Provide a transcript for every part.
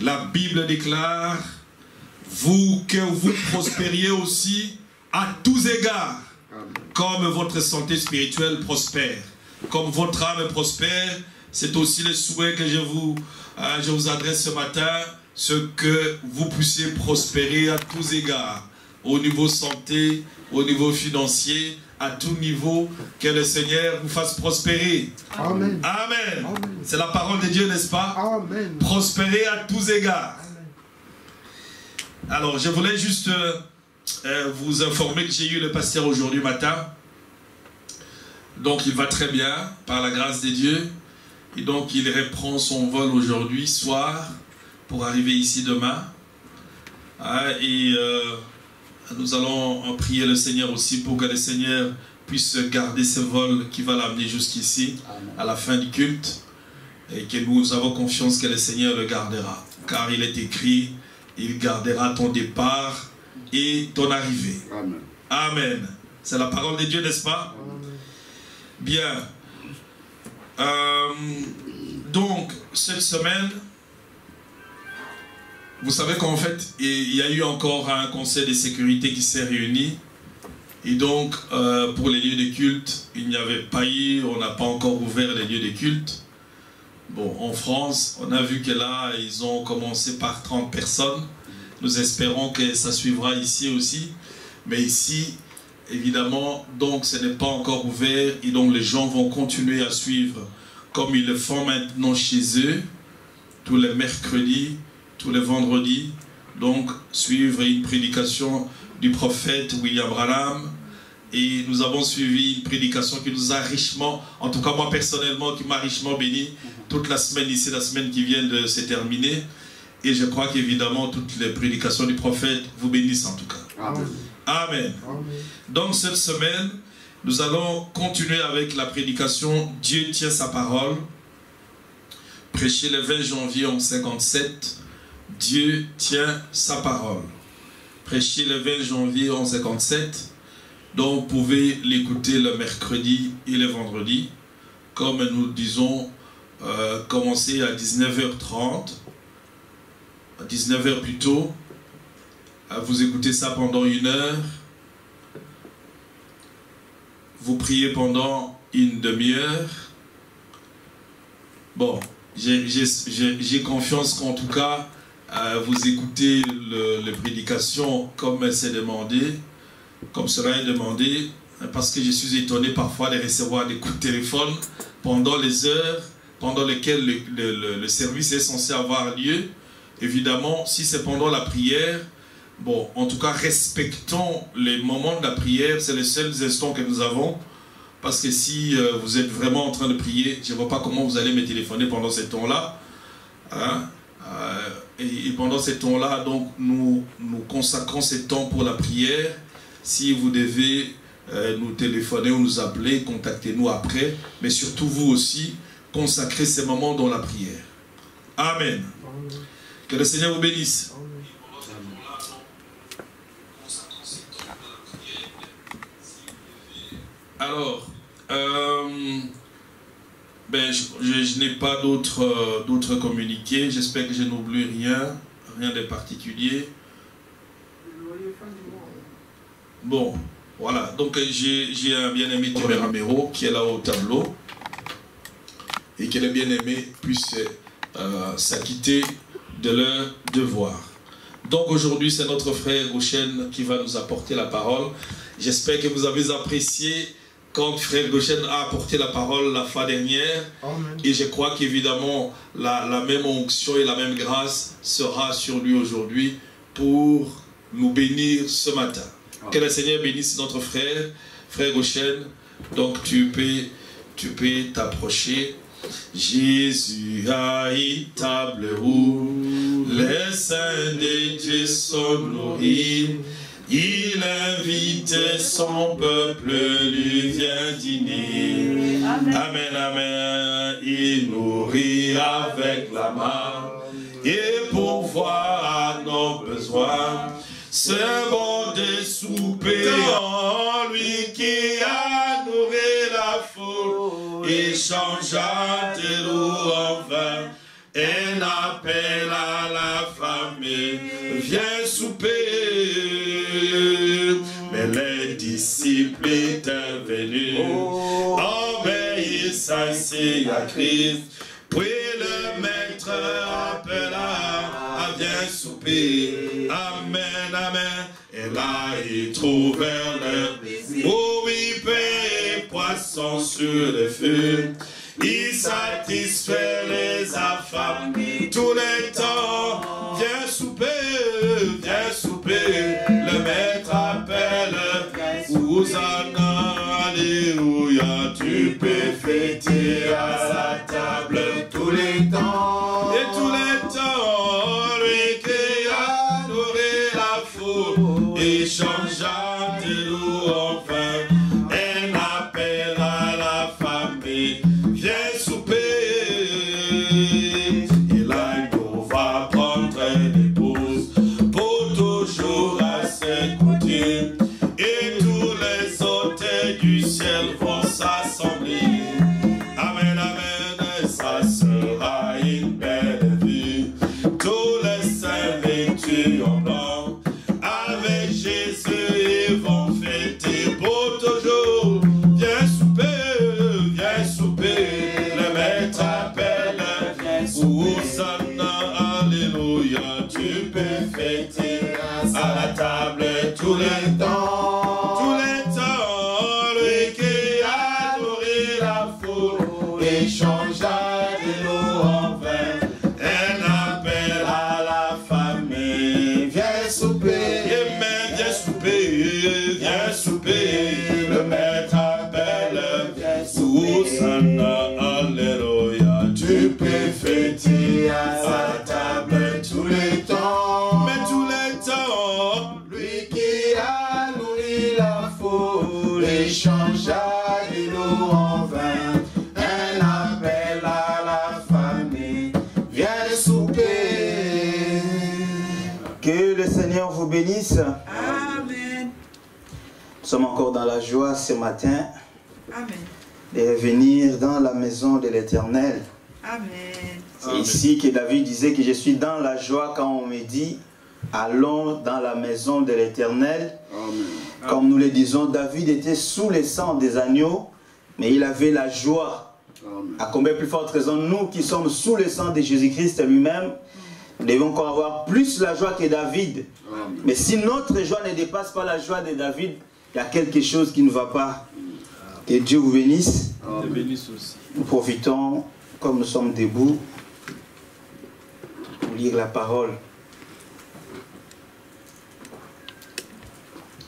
la Bible déclare, que vous prospériez aussi à tous égards, comme votre santé spirituelle prospère. Comme votre âme prospère, c'est aussi le souhait que je vous adresse ce matin, ce que vous puissiez prospérer à tous égards, au niveau santé, au niveau financier, à tout niveau, que le Seigneur vous fasse prospérer. Amen. Amen. C'est la parole de Dieu, n'est-ce pas? Amen. Prospérer à tous égards. Amen. Alors, je voulais juste vous informer que j'ai eu le pasteur aujourd'hui matin. Donc, il va très bien, par la grâce de Dieu. Et donc, il reprend son vol aujourd'hui, soir, pour arriver ici demain. Et nous allons prier le Seigneur aussi pour que le Seigneur puisse garder ce vol qui va l'amener jusqu'ici, à la fin du culte. Et que nous avons confiance que le Seigneur le gardera. Car il est écrit, il gardera ton départ et ton arrivée. Amen. Amen. C'est la parole de Dieu, n'est-ce pas? Amen. Bien. Donc, cette semaine, vous savez qu'en fait, il y a eu encore un conseil de sécurité qui s'est réuni. Et donc, pour les lieux de culte, il n'y avait pas eu, on n'a pas encore ouvert les lieux de culte. Bon, en France, on a vu que là, ils ont commencé par 30 personnes. Nous espérons que ça suivra ici aussi. Mais ici, évidemment, donc ce n'est pas encore ouvert. Et donc les gens vont continuer à suivre comme ils le font maintenant chez eux, tous les mercredis, tous les vendredis. Donc, suivre une prédication du prophète William Branham. Et nous avons suivi une prédication qui nous a richement, en tout cas moi personnellement, qui m'a richement béni toute la semaine ici, la semaine qui vient de se terminer. Et je crois qu'évidemment, toutes les prédications du prophète vous bénissent en tout cas. Amen. Amen. Amen. Donc cette semaine, nous allons continuer avec la prédication « Dieu tient sa parole ». Prêché le 20 janvier en 57, « Dieu tient sa parole ». Prêché le 20 janvier en 57. Donc, vous pouvez l'écouter le mercredi et le vendredi. Comme nous disons, commencer à 19h30, à 19h plus tôt. Vous écoutez ça pendant 1 heure. Vous priez pendant une demi-heure. Bon, j'ai confiance qu'en tout cas, vous écoutez les prédications comme c'est demandé. Comme cela est demandé, parce que je suis étonné parfois de recevoir des coups de téléphone pendant les heures pendant lesquelles le service est censé avoir lieu. Évidemment, si c'est pendant la prière, bon, en tout cas, respectons les moments de la prière, c'est les seuls instants que nous avons, parce que si vous êtes vraiment en train de prier, je ne vois pas comment vous allez me téléphoner pendant ces temps-là. Hein? Et pendant ces temps-là, donc, nous consacrons ces temps pour la prière. Si vous devez nous téléphoner ou nous appeler, contactez-nous après. Mais surtout vous aussi, consacrez ces moments dans la prière. Amen. Amen. Que le Seigneur vous bénisse. Alors, je n'ai pas d'autres communiqués. J'espère que je n'oublie rien de particulier. Bon, voilà. Donc, j'ai un bien-aimé Thierry Ramiro qui est là au tableau. Et que les bien-aimés puissent s'acquitter de leur devoir. Donc, aujourd'hui, c'est notre frère Goshen qui va nous apporter la parole. J'espère que vous avez apprécié quand frère Goshen a apporté la parole la fois dernière. Amen. Et je crois qu'évidemment, la même onction et la même grâce sera sur lui aujourd'hui pour nous bénir ce matin. Amen. Que le Seigneur bénisse notre frère Goshen. Donc tu peux t'approcher. Jésus a une table où les saints de Dieu sont nourris. Il invite son peuple, lui vient dîner. Amen, amen, amen. Il nourrit avec la main et pourvoit à nos besoins. C'est bon de souper en lui qui a nourri la foule et changea de l'eau en vin. un appel à la famille, viens souper. Mais les disciples étaient venus, obéissent ainsi à Christ. Puis le maître appela, viens souper. Amen, amen. Et là ils trouvèrent leur pain et poisson sur le feu. Il satisfait les affamés tous les temps. Viens souper, le maître appelle. Hosanna, alléluia, tu peux fêter à la table tous les temps. Et tous les temps, lui qui a adoré la foule et changea de loup en vin. Un appel à la famille. Viens souper, et là il va prendre l'épouse pour toujours à ses coutumes, et tous les hôtes du ciel vont s'assembler. Amen, amen, ça sera une belle vie. Tous les saints vêtus en blanc, avec Jésus ils vont fêter pour toujours. Viens souper, le maître appelle. Hosanna, alléluia, tu peux fêter à la table tous les temps. Tous les temps, lui qui a adoré la foule et changea de l'eau en vin. Un appel à la famille. Viens souper, viens souper, le maître appelle. Hosanna, alléluia, tu peux fêter à la table tous les temps. Mais tous les temps, lui qui a nourri la foule et changea de l'eau en vin. Un appel à la famille, viens souper. Que le Seigneur vous bénisse. Amen. Nous sommes encore dans la joie ce matin. Amen. De revenir dans la maison de l'Éternel. Amen. C'est ici que David disait que je suis dans la joie quand on me dit allons dans la maison de l'Éternel. Comme nous le disons, David était sous le sang des agneaux, mais il avait la joie. Amen. À combien plus forte raison, nous qui sommes sous le sang de Jésus-Christ lui-même, nous devons encore avoir plus la joie que David. Amen. Mais si notre joie ne dépasse pas la joie de David, il y a quelque chose qui ne va pas. Que Dieu vous bénisse. Nous profitons, comme nous sommes debout, pour lire la parole.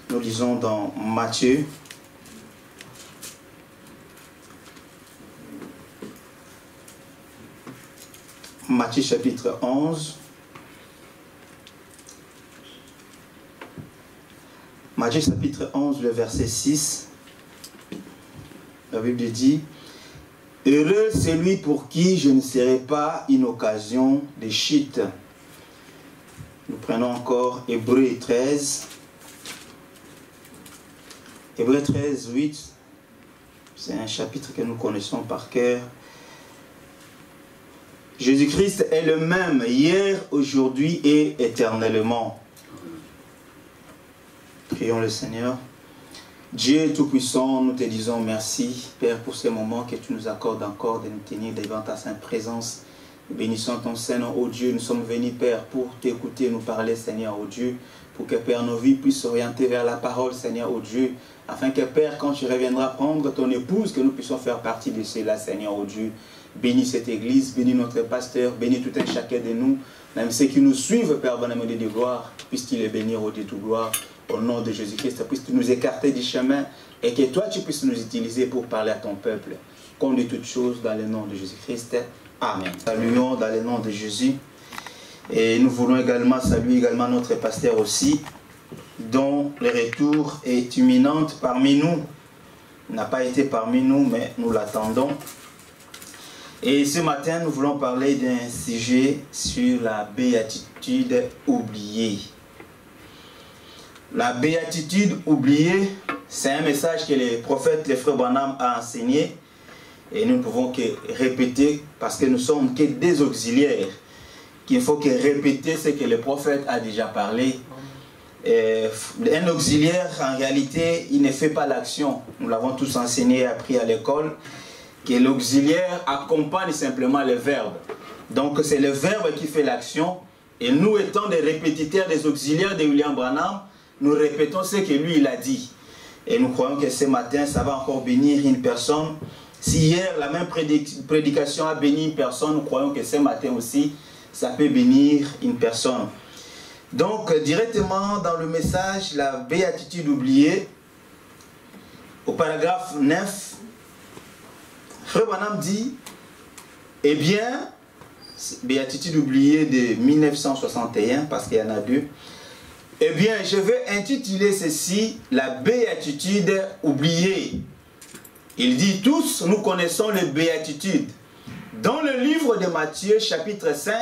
Nous lisons dans Matthieu. Matthieu chapitre 11. Matthieu chapitre 11, le verset 6. La Bible dit, « Heureux celui pour qui je ne serai pas une occasion de chute. » Nous prenons encore Hébreux 13. Hébreux 13, 8. C'est un chapitre que nous connaissons par cœur. « Jésus-Christ est le même hier, aujourd'hui et éternellement. » Prions le Seigneur. Dieu Tout-Puissant, nous te disons merci, Père, pour ces moments que tu nous accordes encore de nous tenir devant ta sainte présence. Bénissons ton Seigneur, ô Dieu. Nous sommes venus, Père, pour t'écouter, nous parler, Seigneur, ô Dieu, pour que, Père, nos vies puissent s'orienter vers la parole, Seigneur, ô Dieu, afin que, Père, quand tu reviendras prendre ton épouse, que nous puissions faire partie de cela, Seigneur, ô Dieu. Bénis cette église, bénis notre pasteur, bénis tout un chacun de nous, même ceux qui nous suivent, Père, bonhomme de gloire, puisses-tu les bénir, ô Dieu, toute gloire. Au nom de Jésus-Christ, puisses-tu nous écarter du chemin et que toi, tu puisses nous utiliser pour parler à ton peuple. Comme de toutes choses, dans le nom de Jésus-Christ. Amen. Saluons dans le nom de Jésus. Et nous voulons également saluer également notre pasteur aussi, dont le retour est imminent parmi nous. Il n'a pas été parmi nous, mais nous l'attendons. Et ce matin, nous voulons parler d'un sujet sur la béatitude oubliée. La béatitude oubliée, c'est un message que le prophète, le frère Branham, a enseigné. Et nous ne pouvons que répéter, parce que nous sommes que des auxiliaires, qu'il faut que répéter ce que le prophète a déjà parlé. Un auxiliaire, en réalité, il ne fait pas l'action. Nous l'avons tous enseigné et appris à l'école, que l'auxiliaire accompagne simplement le verbe. Donc c'est le verbe qui fait l'action. Et nous, étant des répétiteurs, des auxiliaires de William Branham, nous répétons ce que lui, il a dit. Et nous croyons que ce matin, ça va encore bénir une personne. Si hier, la même prédication a béni une personne, nous croyons que ce matin aussi, ça peut bénir une personne. Donc, directement dans le message, la béatitude oubliée, au paragraphe 9, Frère Branham dit, eh bien, béatitude oubliée de 1961, parce qu'il y en a deux, eh bien, je vais intituler ceci, la béatitude oubliée. Il dit, tous nous connaissons les béatitudes. Dans le livre de Matthieu, chapitre 5,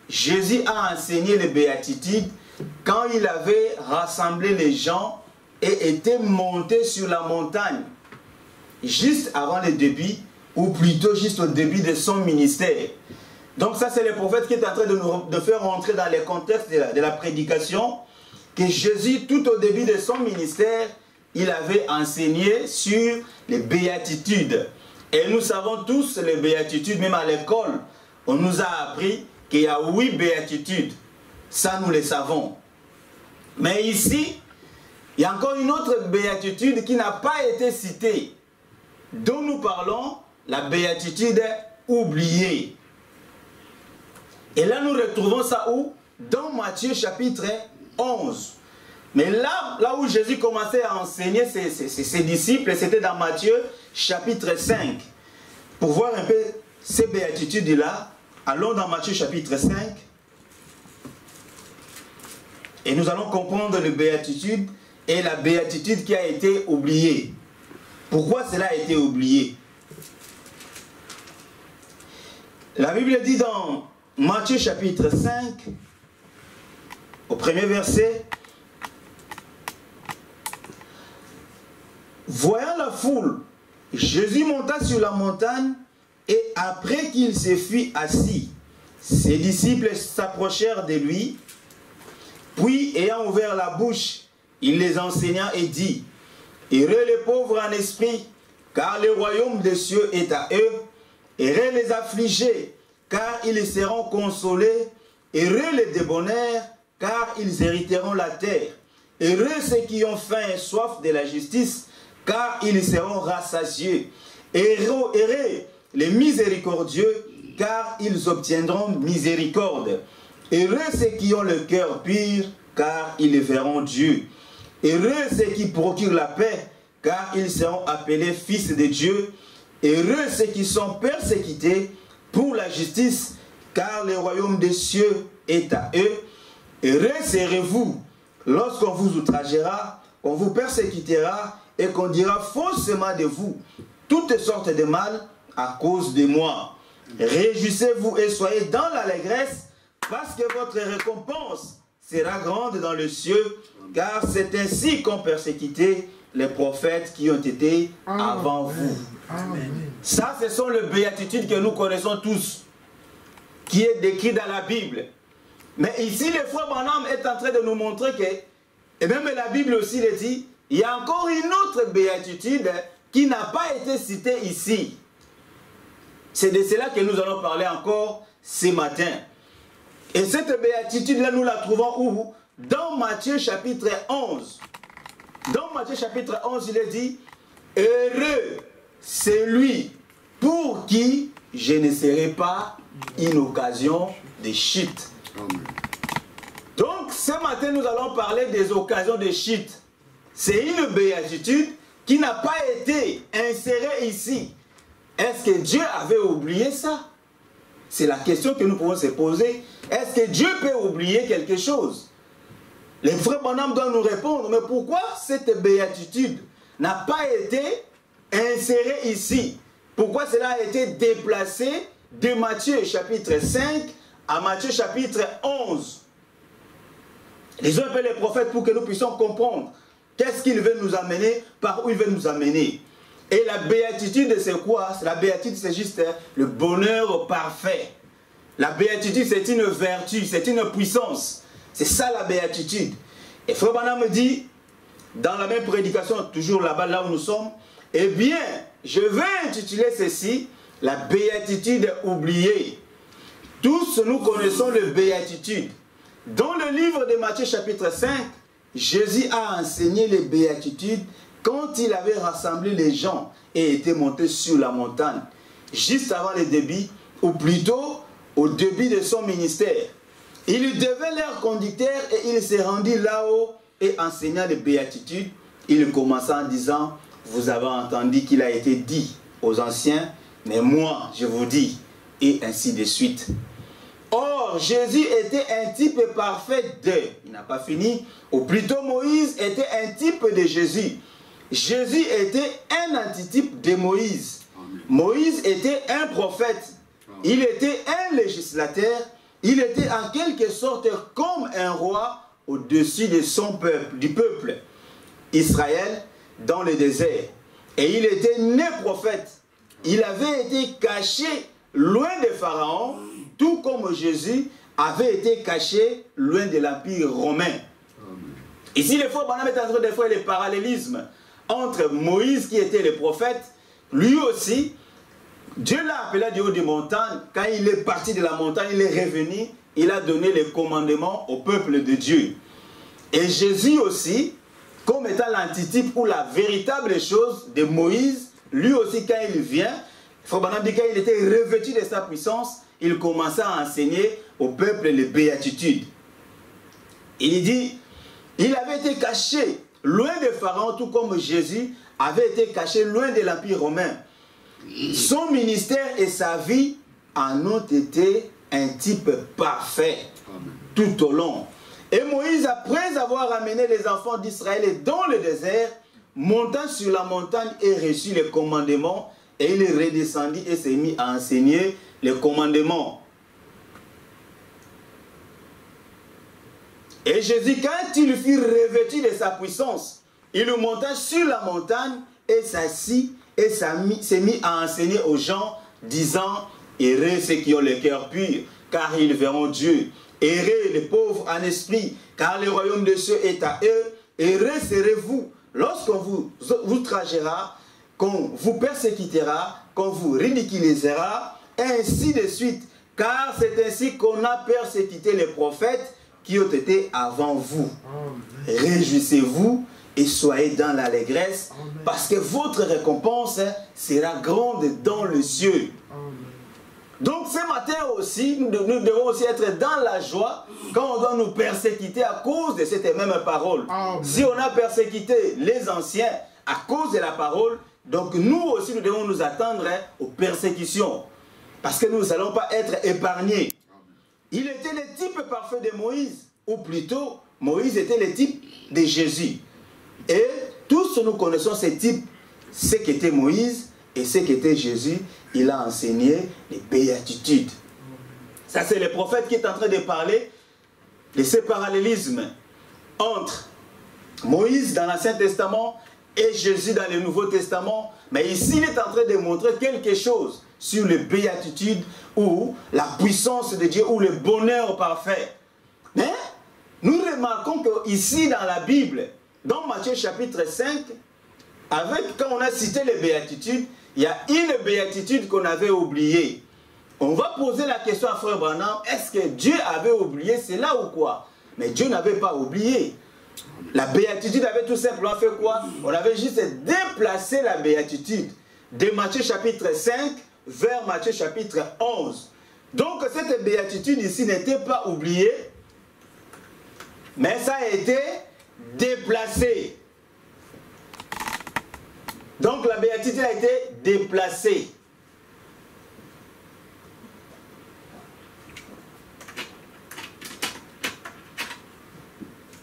Jésus a enseigné les béatitudes quand il avait rassemblé les gens et était monté sur la montagne, juste avant le début, ou plutôt juste au début de son ministère. Donc ça, c'est le prophète qui est en train de faire rentrer dans le contexte de la prédication, que Jésus, tout au début de son ministère, il avait enseigné sur les béatitudes. Et nous savons tous les béatitudes, même à l'école, on nous a appris qu'il y a 8 béatitudes. Ça, nous le savons. Mais ici, il y a encore une autre béatitude qui n'a pas été citée, dont nous parlons, la béatitude oubliée. Et là, nous retrouvons ça où? Dans Matthieu chapitre 11. Mais là où Jésus commençait à enseigner ses disciples, c'était dans Matthieu chapitre 5. Pour voir un peu ces béatitudes-là, allons dans Matthieu chapitre 5. Et nous allons comprendre les béatitudes et la béatitude qui a été oubliée. Pourquoi cela a été oublié? La Bible dit dans Matthieu chapitre 5, au premier verset, voyant la foule, Jésus monta sur la montagne et après qu'il se fut assis, ses disciples s'approchèrent de lui, puis ayant ouvert la bouche, il les enseigna et dit, heureux les pauvres en esprit, car le royaume des cieux est à eux, heureux les affligés, car ils seront consolés, heureux les débonnaires, car ils hériteront la terre, heureux ceux qui ont faim et soif de la justice, car ils seront rassasiés, heureux les miséricordieux, car ils obtiendront miséricorde, heureux ceux qui ont le cœur pur, car ils verront Dieu, heureux ceux qui procurent la paix, car ils seront appelés fils de Dieu, heureux ceux qui sont persécutés pour la justice, car le royaume des cieux est à eux, heureux serez-vous lorsqu'on vous outragera, qu'on vous persécutera et qu'on dira faussement de vous toutes sortes de mal à cause de moi. Réjouissez-vous et soyez dans l'allégresse, parce que votre récompense sera grande dans le ciel, car c'est ainsi qu'ont persécuté les prophètes qui ont été avant vous. Amen. Ça, ce sont les béatitudes que nous connaissons tous, qui est décrit dans la Bible. Mais ici, le frère Branham est en train de nous montrer que, et même la Bible aussi le dit, il y a encore une autre béatitude qui n'a pas été citée ici. C'est de cela que nous allons parler encore ce matin. Et cette béatitude-là, nous la trouvons où? Dans Matthieu chapitre 11. Dans Matthieu chapitre 11, il est dit, heureux c'est lui pour qui je ne serai pas une occasion de chute. Donc, ce matin, nous allons parler des occasions de chute. C'est une béatitude qui n'a pas été insérée ici. Est-ce que Dieu avait oublié ça? C'est la question que nous pouvons se poser. Est-ce que Dieu peut oublier quelque chose? Le frère Branham doit nous répondre. Mais pourquoi cette béatitude n'a pas été insérée ici? Pourquoi cela a été déplacé de Matthieu chapitre 5 à Matthieu chapitre 11? Lisons un peu les prophètes pour que nous puissions comprendre qu'est-ce qu'il veut nous amener, par où il veut nous amener. Et la béatitude, c'est quoi? La béatitude, c'est juste le bonheur parfait. La béatitude, c'est une vertu, c'est une puissance. C'est ça la béatitude. Et Frère Branham me dit, dans la même prédication, toujours là-bas, là où nous sommes, eh bien, je vais intituler ceci, la béatitude oubliée. Tous nous connaissons le béatitude. Dans le livre de Matthieu chapitre 5, Jésus a enseigné les béatitudes quand il avait rassemblé les gens et était monté sur la montagne, juste avant le début, ou plutôt au début de son ministère. Il devait leur conducteur et il s'est rendu là-haut et enseignant les béatitudes. Il commença en disant, vous avez entendu qu'il a été dit aux anciens, mais moi je vous dis, et ainsi de suite. Or, Jésus était un type parfait de, il n'a pas fini, ou plutôt Moïse était un type de Jésus. Jésus était un antitype de Moïse. Amen. Moïse était un prophète. Amen. Il était un législateur. Il était en quelque sorte comme un roi au-dessus de son peuple, du peuple Israël dans le désert. Et il était né prophète. Il avait été caché loin de Pharaon, tout comme Jésus avait été caché loin de l'Empire romain. Amen. Ici, le frère Branham est en train de faire le parallélisme entre Moïse qui était le prophète, lui aussi, Dieu l'a appelé du haut des montagnes. Quand il est parti de la montagne, il est revenu, il a donné les commandements au peuple de Dieu. Et Jésus aussi, comme étant l'antitype ou la véritable chose de Moïse, lui aussi quand il vient, Frère Branham dit quand il était revêtu de sa puissance, il commença à enseigner au peuple les béatitudes. Il dit, il avait été caché loin de Pharaon, tout comme Jésus avait été caché loin de l'Empire romain. Son ministère et sa vie en ont été un type parfait tout au long. Et Moïse, après avoir amené les enfants d'Israël dans le désert, monta sur la montagne et reçut les commandements, et il est redescendu et s'est mis à enseigner les commandements. Et Jésus, quand il fut revêtu de sa puissance, il monta sur la montagne et s'assit et s'est mis à enseigner aux gens, disant, heureux ceux qui ont le cœur pur, car ils verront Dieu. Heureux les pauvres en esprit, car le royaume de Dieu est à eux. Heureux serez-vous lorsqu'on vous outragera, qu'on vous persécutera, qu'on vous ridiculisera, et ainsi de suite. Car c'est ainsi qu'on a persécuté les prophètes qui ont été avant vous. Réjouissez-vous et soyez dans l'allégresse, parce que votre récompense sera grande dans les cieux. Donc ce matin aussi, nous devons aussi être dans la joie quand on doit nous persécuter à cause de cette même parole. Si on a persécuté les anciens à cause de la parole, donc nous aussi nous devons nous attendre aux persécutions, parce que nous n'allons pas être épargnés. Il était le type parfait de Moïse, ou plutôt Moïse était le type de Jésus. Et tous nous connaissons ces types, ce qu'était Moïse et ce qu'était Jésus. Il a enseigné les béatitudes. Ça, c'est le prophète qui est en train de parler de ce parallélisme entre Moïse dans l'Ancien Testament et Jésus dans le Nouveau Testament. Mais ici, il est en train de montrer quelque chose sur les béatitudes ou la puissance de Dieu ou le bonheur parfait. Mais nous remarquons qu'ici dans la Bible, dans Matthieu chapitre 5, quand on a cité les béatitudes, il y a une béatitude qu'on avait oubliée. On va poser la question à Frère Branham, est-ce que Dieu avait oublié cela ou quoi? Mais Dieu n'avait pas oublié. La béatitude avait tout simplement fait quoi? On avait juste déplacé la béatitude de Matthieu chapitre 5 vers Matthieu chapitre 11. Donc cette béatitude ici n'était pas oubliée, mais ça a été déplacé. Donc la béatitude a été déplacée.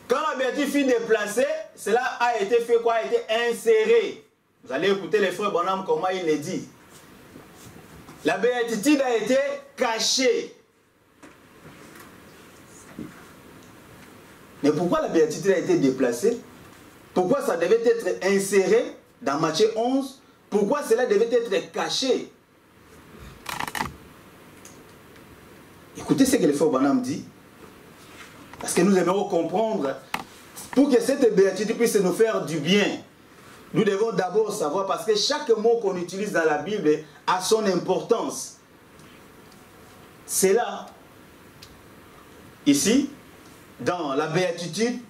Quand la béatitude fut déplacée, cela a été fait quoi? A été inséré. Vous allez écouter les frères Branham comment il le dit. La béatitude a été cachée. Mais pourquoi la béatitude a été déplacée? Pourquoi ça devait être inséré dans Matthieu 11? pourquoi cela devait être caché? Écoutez ce que le frère Branham dit. Parce que nous aimerons comprendre, pour que cette béatitude puisse nous faire du bien, nous devons d'abord savoir, parce que chaque mot qu'on utilise dans la Bible a son importance. C'est là, ici, dans la béatitude,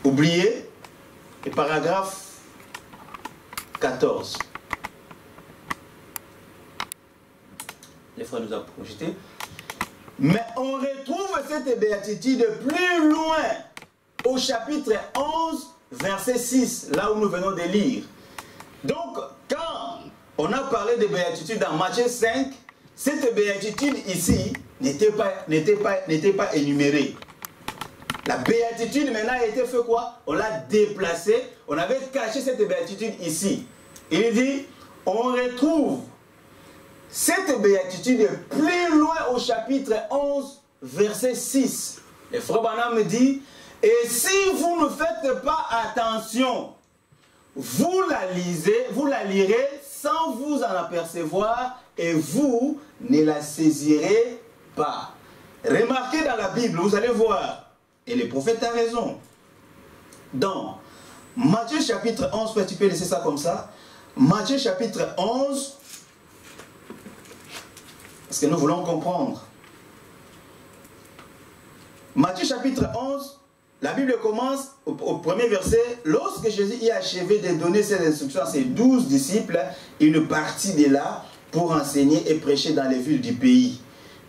oubliez le paragraphe 14. Les frères nous ont projeté. Mais on retrouve cette béatitude plus loin, au chapitre 11, verset 6, là où nous venons de lire. Donc, quand on a parlé de béatitude dans Matthieu 5, cette béatitude ici n'était pas énumérée. La béatitude maintenant a été fait quoi? On l'a déplacée, on avait caché cette béatitude ici. Il dit, on retrouve cette béatitude plus loin au chapitre 11, verset 6. Le frère Branham me dit, et si vous ne faites pas attention, vous la lisez, vous la lirez sans vous en apercevoir et vous ne la saisirez pas. Remarquez dans la Bible, vous allez voir, et le prophète a raison. Dans Matthieu chapitre 11, tu peux laisser ça comme ça. Matthieu chapitre 11, parce que nous voulons comprendre. Matthieu chapitre 11, la Bible commence au premier verset. Lorsque Jésus y a achevé de donner ses instructions à ses 12 disciples, il partit de là pour enseigner et prêcher dans les villes du pays.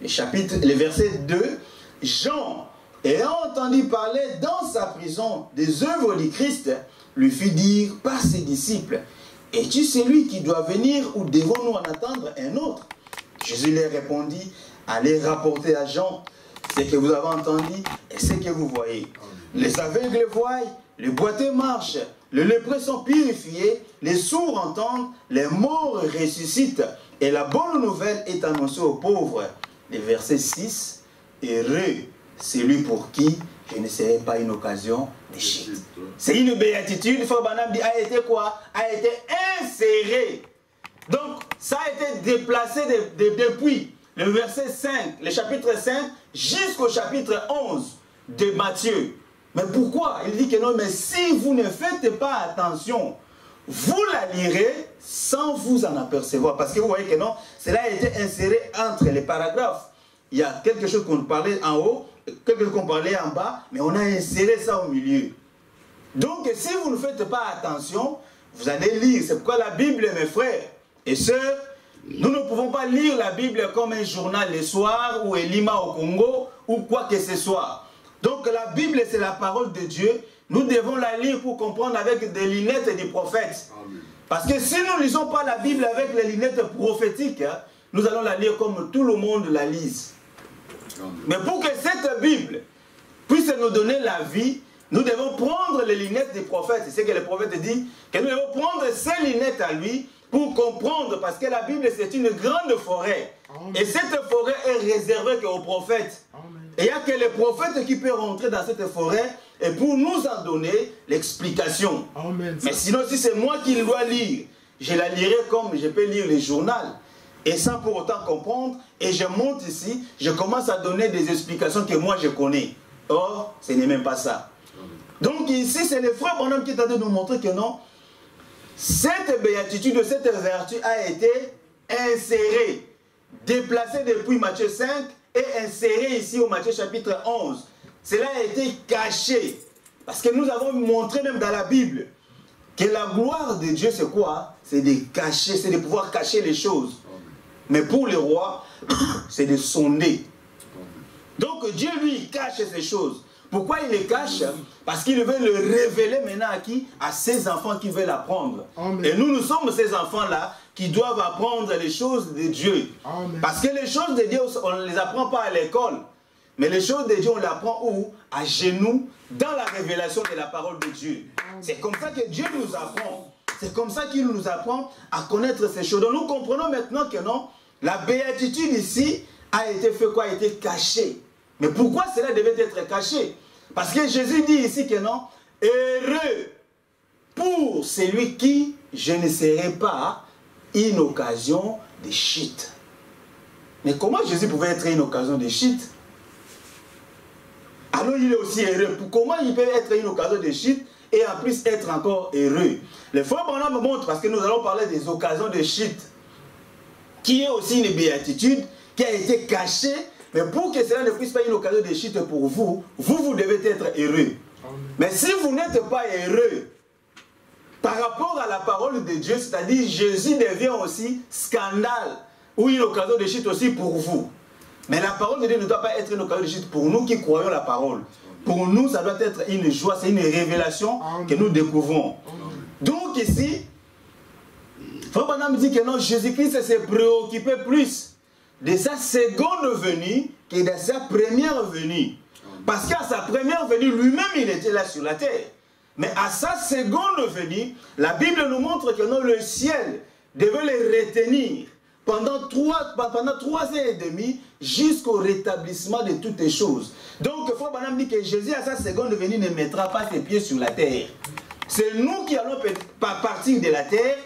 Le verset 2, Jean, ayant entendu parler dans sa prison des œuvres du Christ, lui fit dire par ses disciples, es-tu celui qui doit venir ou devons-nous en attendre un autre? Jésus leur répondit, allez rapporter à Jean ce que vous avez entendu et ce que vous voyez. Les aveugles voient, les boiteux marchent, les lépreux sont purifiés, les sourds entendent, les morts ressuscitent, et la bonne nouvelle est annoncée aux pauvres. Le verset 6, heureux celui pour qui je ne serai pas une occasion d'échec. C'est une béatitude, frère Branham dit, a été quoi? A été insérée. Donc, ça a été déplacé depuis le verset 5, le chapitre 5, jusqu'au chapitre 11 de Matthieu. Mais pourquoi? Il dit que non, mais si vous ne faites pas attention, vous la lirez sans vous en apercevoir. Parce que vous voyez que non, cela a été inséré entre les paragraphes. Il y a quelque chose qu'on parlait en haut, quelque chose qu'on parlait en bas, mais on a inséré ça au milieu. Donc, si vous ne faites pas attention, vous allez lire. C'est pourquoi la Bible, mes frères et sœurs, nous ne pouvons pas lire la Bible comme un journal le soir ou Elima au Congo ou quoi que ce soit. Donc la Bible, c'est la parole de Dieu. Nous devons la lire pour comprendre avec des lunettes du prophète. Amen. Parce que si nous ne lisons pas la Bible avec les lunettes prophétiques, nous allons la lire comme tout le monde la lise. Amen. Mais pour que cette Bible puisse nous donner la vie, nous devons prendre les lunettes du prophète. C'est ce que le prophète dit, que nous devons prendre ces lunettes à lui pour comprendre, parce que la Bible c'est une grande forêt. Amen. Et cette forêt est réservée qu'aux prophètes. Amen. Et il n'y a que le prophète qui peut rentrer dans cette forêt et pour nous en donner l'explication. Mais sinon, si c'est moi qui dois lire, je la lirai comme je peux lire le journal. Et sans pour autant comprendre, et je monte ici, je commence à donner des explications que moi je connais. Or, ce n'est même pas ça. Donc ici, c'est le frère Branham qui est en train de nous montrer que non, cette béatitude, cette vertu a été insérée, déplacée depuis Matthieu 5 et insérée ici au Matthieu chapitre 11. Cela a été caché. Parce que nous avons montré même dans la Bible que la gloire de Dieu c'est quoi? C'est de cacher, c'est de pouvoir cacher les choses. Mais pour le roi, c'est de sonder. Donc Dieu lui cache ces choses. Pourquoi il les cache? Parce qu'il veut le révéler maintenant à qui? À ses enfants qui veulent apprendre. Amen. Et nous sommes ces enfants-là qui doivent apprendre les choses de Dieu. Amen. Parce que les choses de Dieu, on ne les apprend pas à l'école. Mais les choses de Dieu, on les apprend où? À genoux, dans la révélation de la parole de Dieu. C'est comme ça que Dieu nous apprend. C'est comme ça qu'il nous apprend à connaître ces choses. Donc nous comprenons maintenant que non, la béatitude ici a été fait quoi? A été cachée. Mais pourquoi cela devait être caché? Parce que Jésus dit ici que non, heureux pour celui qui je ne serai pas une occasion de chute. Mais comment Jésus pouvait être une occasion de chute? Alors il est aussi heureux. Comment il peut être une occasion de chute et en plus être encore heureux? Le frère Branham montre, parce que nous allons parler des occasions de chute, qui est aussi une béatitude qui a été cachée, mais pour que cela ne puisse pas être une occasion de chute pour vous, vous devez être heureux. Mais si vous n'êtes pas heureux par rapport à la parole de Dieu, c'est-à-dire Jésus devient aussi scandale ou une occasion de chute aussi pour vous. Mais la parole de Dieu ne doit pas être une occasion de chute pour nous qui croyons la parole. Pour nous, ça doit être une joie, c'est une révélation que nous découvrons. Donc ici, Frère Branham dit que non, Jésus-Christ s'est préoccupé plus de sa seconde venue que de sa première venue. Parce qu'à sa première venue, lui-même, il était là sur la terre. Mais à sa seconde venue, la Bible nous montre que non, le ciel devait les retenir pendant 3 ans et demi jusqu'au rétablissement de toutes les choses. Donc, Frère Branham dit que Jésus, à sa seconde venue, ne mettra pas ses pieds sur la terre. C'est nous qui allons partir de la terre,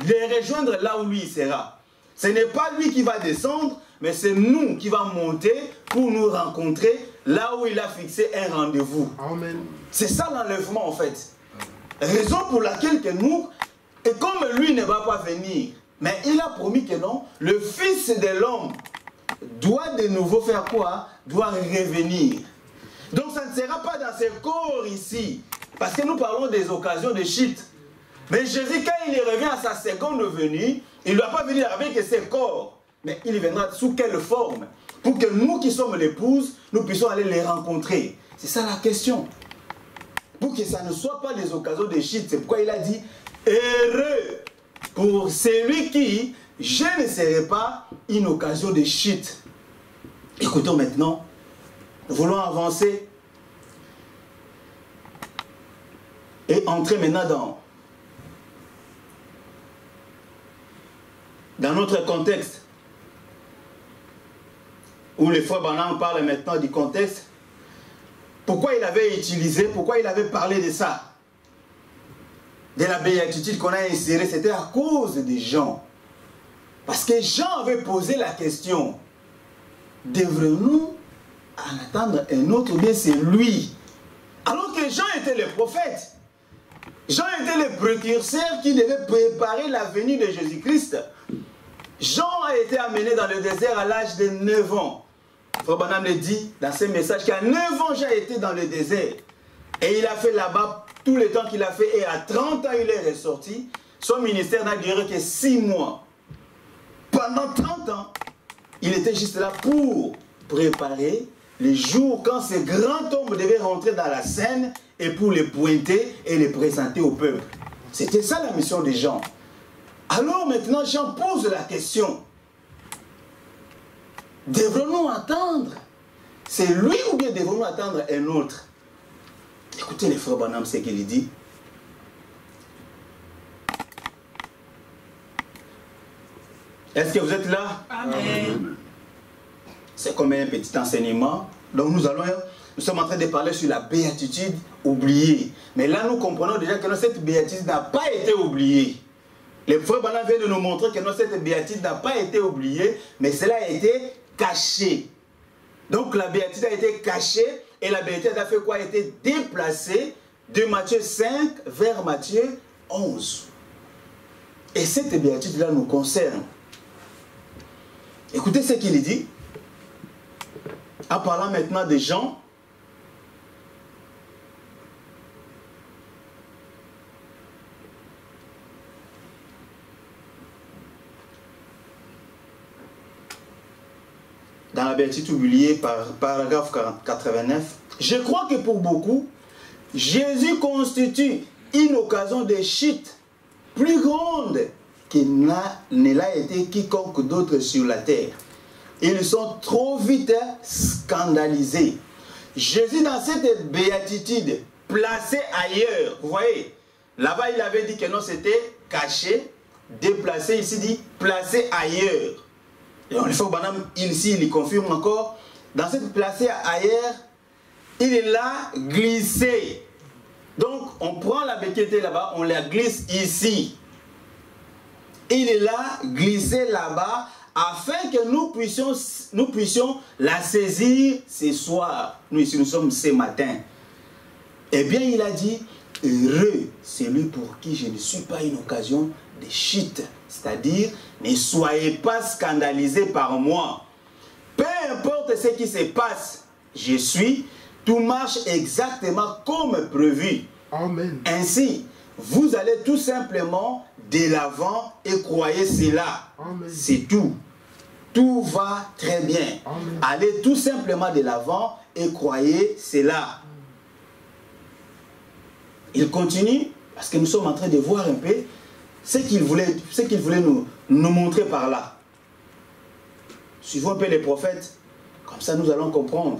les rejoindre là où lui sera. Ce n'est pas lui qui va descendre, mais c'est nous qui va monter pour nous rencontrer là où il a fixé un rendez-vous. C'est ça l'enlèvement en fait. Raison pour laquelle que nous, et comme lui ne va pas venir, mais il a promis que non, le Fils de l'homme doit de nouveau faire quoi? Doit revenir. Donc ça ne sera pas dans ce corps ici, parce que nous parlons des occasions de chute. Mais Jésus, quand il revient à sa seconde venue, il ne doit pas venir avec ses corps, mais il viendra sous quelle forme? Pour que nous qui sommes l'épouse, nous puissions aller les rencontrer. C'est ça la question. Pour que ça ne soit pas des occasions de chute. C'est pourquoi il a dit, heureux pour celui qui, je ne serai pas une occasion de chute. Écoutons maintenant, nous voulons avancer et entrer maintenant dans notre contexte, où les frères Branham parlent maintenant du contexte. Pourquoi il avait utilisé, pourquoi il avait parlé de ça, de la béatitude qu'on a insérée, c'était à cause des gens. Parce que Jean avait posé la question, devrions-nous en attendre un autre ou bien c'est lui? Alors que Jean était le prophète. Jean était le précurseur qui devait préparer la venue de Jésus-Christ. Jean a été amené dans le désert à l'âge de 9 ans. Frère Branham le dit dans ses messages qu'à 9 ans, Jean a été dans le désert. Et il a fait là-bas tout le temps qu'il a fait. Et à 30 ans, il est ressorti. Son ministère n'a duré que 6 mois. Pendant 30 ans, il était juste là pour préparer les jours quand ce grand homme devait rentrer dans la scène et pour les pointer et les présenter au peuple. C'était ça la mission de Jean. Alors maintenant, Jean pose la question. Devrons-nous attendre? C'est lui ou bien devrons-nous attendre un autre? Écoutez les frères Branham, ce qu'il dit. Est-ce que vous êtes là? Amen. C'est comme un petit enseignement. Donc nous sommes en train de parler sur la béatitude oubliée. Mais là nous comprenons déjà que cette béatitude n'a pas été oubliée. Les frères Branham viennent de nous montrer que cette béatitude n'a pas été oubliée, mais cela a été caché. Donc la béatitude a été cachée et la béatitude a fait quoi? A été déplacée de Matthieu 5 vers Matthieu 11. Et cette béatitude-là nous concerne. Écoutez ce qu'il dit. En parlant maintenant de Jean. Dans la béatitude oubliée, paragraphe 89. Je crois que pour beaucoup, Jésus constitue une occasion de chute plus grande qu'il ne l'a été quiconque d'autre sur la terre. Ils sont trop vite scandalisés. Jésus, dans cette béatitude, placé ailleurs, vous voyez, là-bas il avait dit que non, c'était caché, déplacé, ici dit placé ailleurs. Et on le fait au Branham, ici il confirme encore, dans cette placé ailleurs, il est là glissé. Donc on prend la béquette là-bas, on la glisse ici. Il est là, glissé là-bas, afin que nous puissions la saisir ce soir. Nous ici, nous sommes ce matin. Eh bien, il a dit, heureux celui pour qui je ne suis pas une occasion de chute. C'est-à-dire, ne soyez pas scandalisés par moi. Peu importe ce qui se passe, tout marche exactement comme prévu. Amen. Ainsi, vous allez tout simplement de l'avant et croyez cela. C'est tout. Tout va très bien. Amen. Allez tout simplement de l'avant et croyez cela. Il continue, parce que nous sommes en train de voir un peu ce qu'il voulait nous montrer par là. Suivons un peu les prophètes, comme ça nous allons comprendre.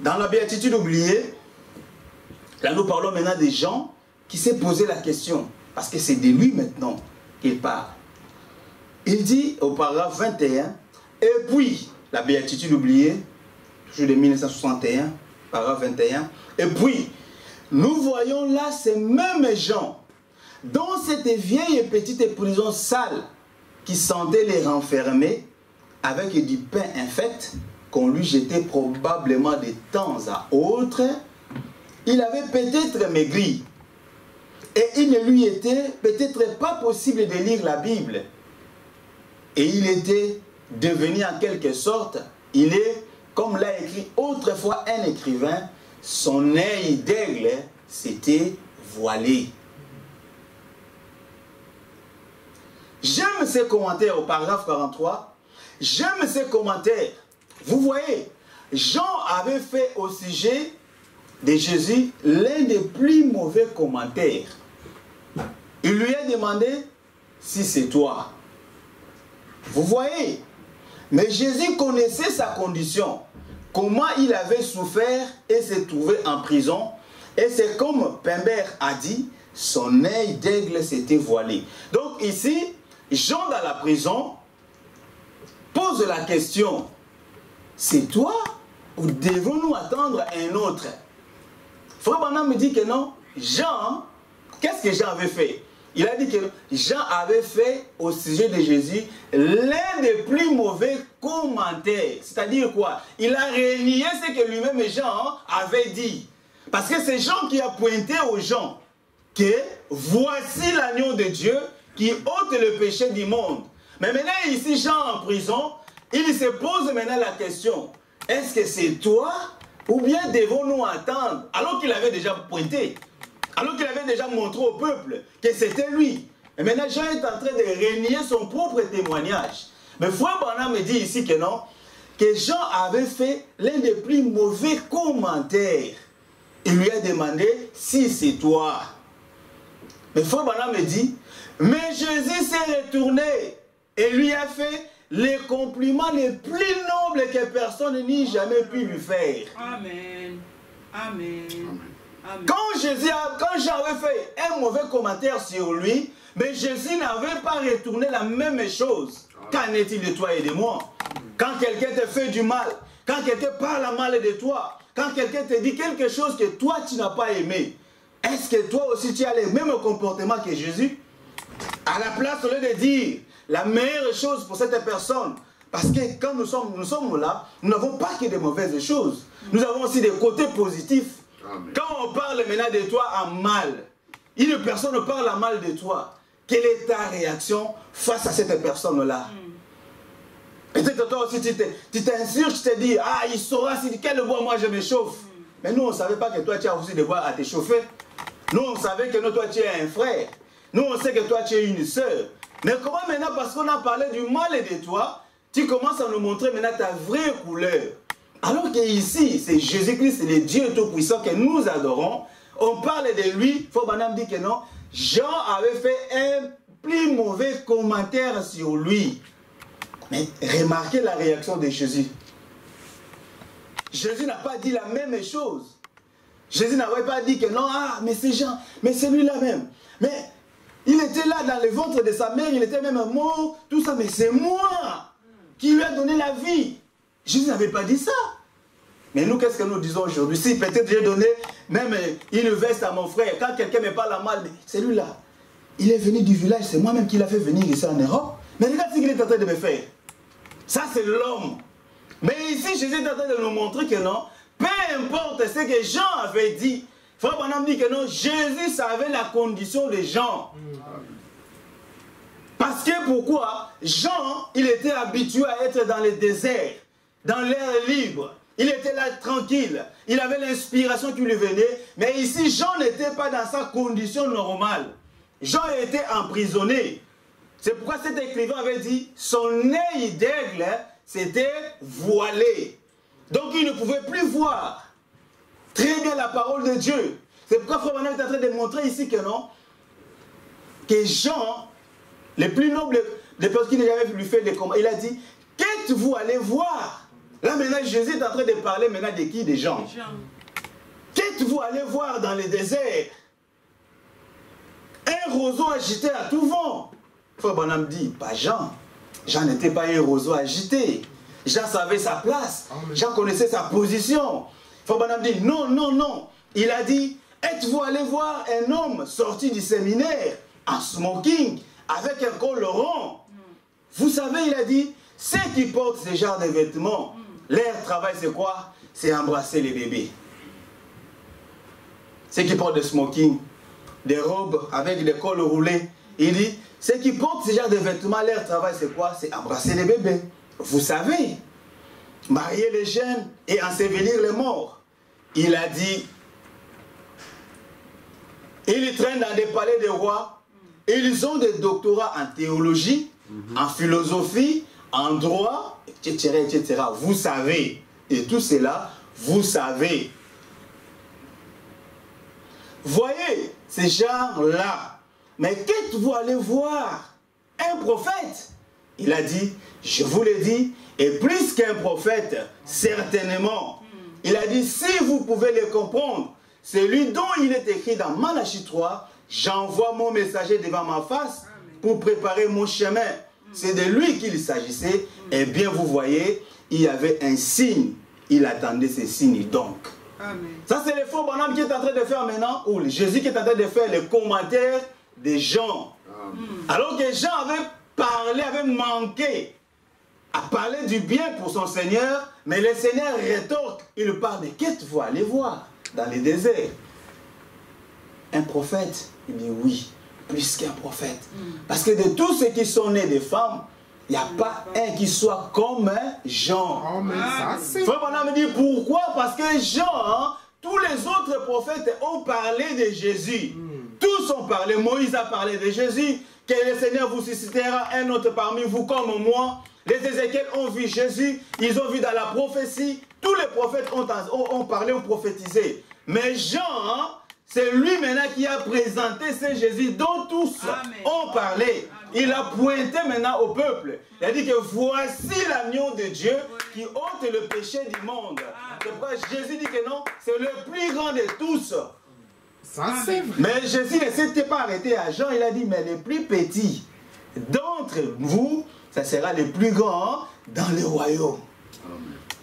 Dans la béatitude oubliée, là nous parlons maintenant des gens qui s'est posé la question, parce que c'est de lui maintenant qu'il parle. Il dit au paragraphe 21, et puis, la béatitude oubliée, toujours de 1961, paragraphe 21, et puis, nous voyons là ces mêmes gens, dans cette vieille et petite prison sale, qui sentaient les renfermer avec du pain infect, qu'on lui jetait probablement de temps à autre. Il avait peut-être maigri, et il ne lui était peut-être pas possible de lire la Bible. Et il était devenu en quelque sorte, il est, comme l'a écrit autrefois un écrivain, son œil d'aigle s'était voilé. J'aime ces commentaires au paragraphe 43, j'aime ces commentaires. Vous voyez, Jean avait fait au sujet de Jésus l'un des plus mauvais commentaires. Il lui a demandé si c'est toi. Vous voyez, mais Jésus connaissait sa condition, comment il avait souffert et s'est trouvé en prison. Et c'est comme Pimbert a dit, son œil d'aigle s'était voilé. Donc ici, Jean dans la prison pose la question, c'est toi ou devons-nous attendre un autre? Frère Branham me dit que non. Jean, qu'est-ce que Jean avait fait? Il a dit que Jean avait fait au sujet de Jésus l'un des plus mauvais commentaires. C'est-à-dire quoi? Il a renié ce que lui-même Jean avait dit. Parce que c'est Jean qui a pointé aux gens que voici l'agneau de Dieu qui ôte le péché du monde. Mais maintenant ici Jean en prison, il se pose maintenant la question, est-ce que c'est toi ou bien devons-nous attendre? Alors qu'il avait déjà pointé. Alors qu'il avait déjà montré au peuple que c'était lui. Et maintenant, Jean est en train de renier son propre témoignage. Mais Frère Branham me dit ici que non, que Jean avait fait l'un des plus mauvais commentaires. Il lui a demandé si c'est toi. Mais Frère Branham me dit, mais Jésus s'est retourné et lui a fait les compliments les plus nobles que personne n'ait jamais pu lui faire. Amen. Amen. Amen. Quand Jean avait fait un mauvais commentaire sur lui, mais Jésus n'avait pas retourné la même chose. Qu'en est-il de toi et de moi? Quand quelqu'un te fait du mal, quand quelqu'un parle mal de toi, quand quelqu'un te dit quelque chose que toi tu n'as pas aimé, est-ce que toi aussi tu as le même comportement que Jésus? À la place, au lieu de dire la meilleure chose pour cette personne, parce que quand nous sommes là, nous n'avons pas que des mauvaises choses. Nous avons aussi des côtés positifs. Amen. Quand on parle maintenant de toi en mal, une personne parle en mal de toi, quelle est ta réaction face à cette personne-là? Peut-être toi aussi tu t'insurges, tu te dis, ah, il saura si quel bois moi je me chauffe. Mais nous on ne savait pas que toi tu as aussi des bois à te chauffer. Nous on savait que toi tu es un frère. Nous on sait que toi tu es une sœur. Mais comment maintenant, parce qu'on a parlé du mal de toi, tu commences à nous montrer maintenant ta vraie couleur? Alors qu'ici, c'est Jésus-Christ, c'est le Dieu Tout-Puissant que nous adorons. On parle de lui, Frère Branham dit que non. Jean avait fait un plus mauvais commentaire sur lui. Mais remarquez la réaction de Jésus. Jésus n'a pas dit la même chose. Jésus n'avait pas dit que non, ah, mais c'est Jean, mais c'est lui-là même. Mais il était là dans le ventre de sa mère, il était même mort, tout ça, mais c'est moi qui lui a donné la vie. Jésus n'avait pas dit ça. Mais nous, qu'est-ce que nous disons aujourd'hui? Si peut-être j'ai donné même une veste à mon frère, quand quelqu'un me parle mal, c'est lui là. Il est venu du village, c'est moi-même qui l'a fait venir ici en Europe. Mais regarde ce qu'il est en train de me faire. Ça, c'est l'homme. Mais ici, Jésus est en train de nous montrer que non, peu importe ce que Jean avait dit. Frère Branham dit que non, Jésus savait la condition des gens. Parce que pourquoi? Jean, il était habitué à être dans le désert, dans l'air libre. Il était là tranquille. Il avait l'inspiration qui lui venait. Mais ici, Jean n'était pas dans sa condition normale. Jean était emprisonné. C'est pourquoi cet écrivain avait dit, son œil d'aigle, c'était voilé. Donc il ne pouvait plus voir très bien la parole de Dieu. C'est pourquoi Frère Branham est en train de montrer ici que non, que Jean, le plus noble des personnes qui n'a jamais lui fait des commandements, il a dit, qu'êtes-vous allé voir? Là maintenant Jésus est en train de parler maintenant de qui? Des gens. Qu'êtes-vous allé voir dans le désert? Un roseau agité à tout vent. Frère Branham dit, pas Jean. Jean n'était pas un roseau agité. Jean savait sa place. Jean connaissait sa position. Frère Branham dit, non, non, non. Il a dit, êtes-vous allé voir un homme sorti du séminaire en smoking avec un col rond? Vous savez, il a dit, ceux qui portent ce genre de vêtements, leur travail c'est quoi? C'est embrasser les bébés. Ceux qui portent des smoking, des robes avec des cols roulés, il dit, ceux qui portent ce genre de vêtements, leur travail c'est quoi? C'est embrasser les bébés. Vous savez, marier les jeunes et ensevelir les morts. Il a dit, ils traînent dans des palais de rois, ils ont des doctorats en théologie, en philosophie, en droit, etc., etc. Vous savez, et tout cela, vous savez. Voyez, ces gens-là, mais qu'êtes-vous allé voir? Un prophète? Il a dit, je vous l'ai dit, et plus qu'un prophète, certainement. Il a dit, si vous pouvez le comprendre, celui dont il est écrit dans Malachie 3, j'envoie mon messager devant ma face pour préparer mon chemin. C'est de lui qu'il s'agissait. Eh bien, vous voyez, il y avait un signe. Il attendait ce signe donc. Amen. Ça, c'est le faux bonhomme qui est en train de faire maintenant, ou Jésus qui est en train de faire les commentaires des gens. Alors que Jean avait parlé, avait manqué à parler du bien pour son Seigneur, mais le Seigneur rétorque. Il parle de qu'êtes-vous allé voir dans les déserts? Un prophète? Il dit oui, plus qu'un prophète. Parce que de tous ceux qui sont nés des femmes, il n'y a pas un qui soit comme Jean. Frère Branham me dit pourquoi? Parce que Jean, tous les autres prophètes ont parlé de Jésus. Tous ont parlé. Moïse a parlé de Jésus. Que le Seigneur vous suscitera un autre parmi vous comme moi. Les Ézéchiel ont vu Jésus. Ils ont vu dans la prophétie. Tous les prophètes ont parlé, ont prophétisé. Mais Jean, c'est lui maintenant qui a présenté ce Jésus dont tous ont parlé. Il a pointé maintenant au peuple. Il a dit que voici l'agneau de Dieu qui ôte le péché du monde. C'est pourquoi Jésus dit que non, c'est le plus grand de tous. Ça, c'est vrai. Mais Jésus ne s'était pas arrêté à Jean. Il a dit, mais les plus petits d'entre vous, ça sera les plus grands dans le royaume.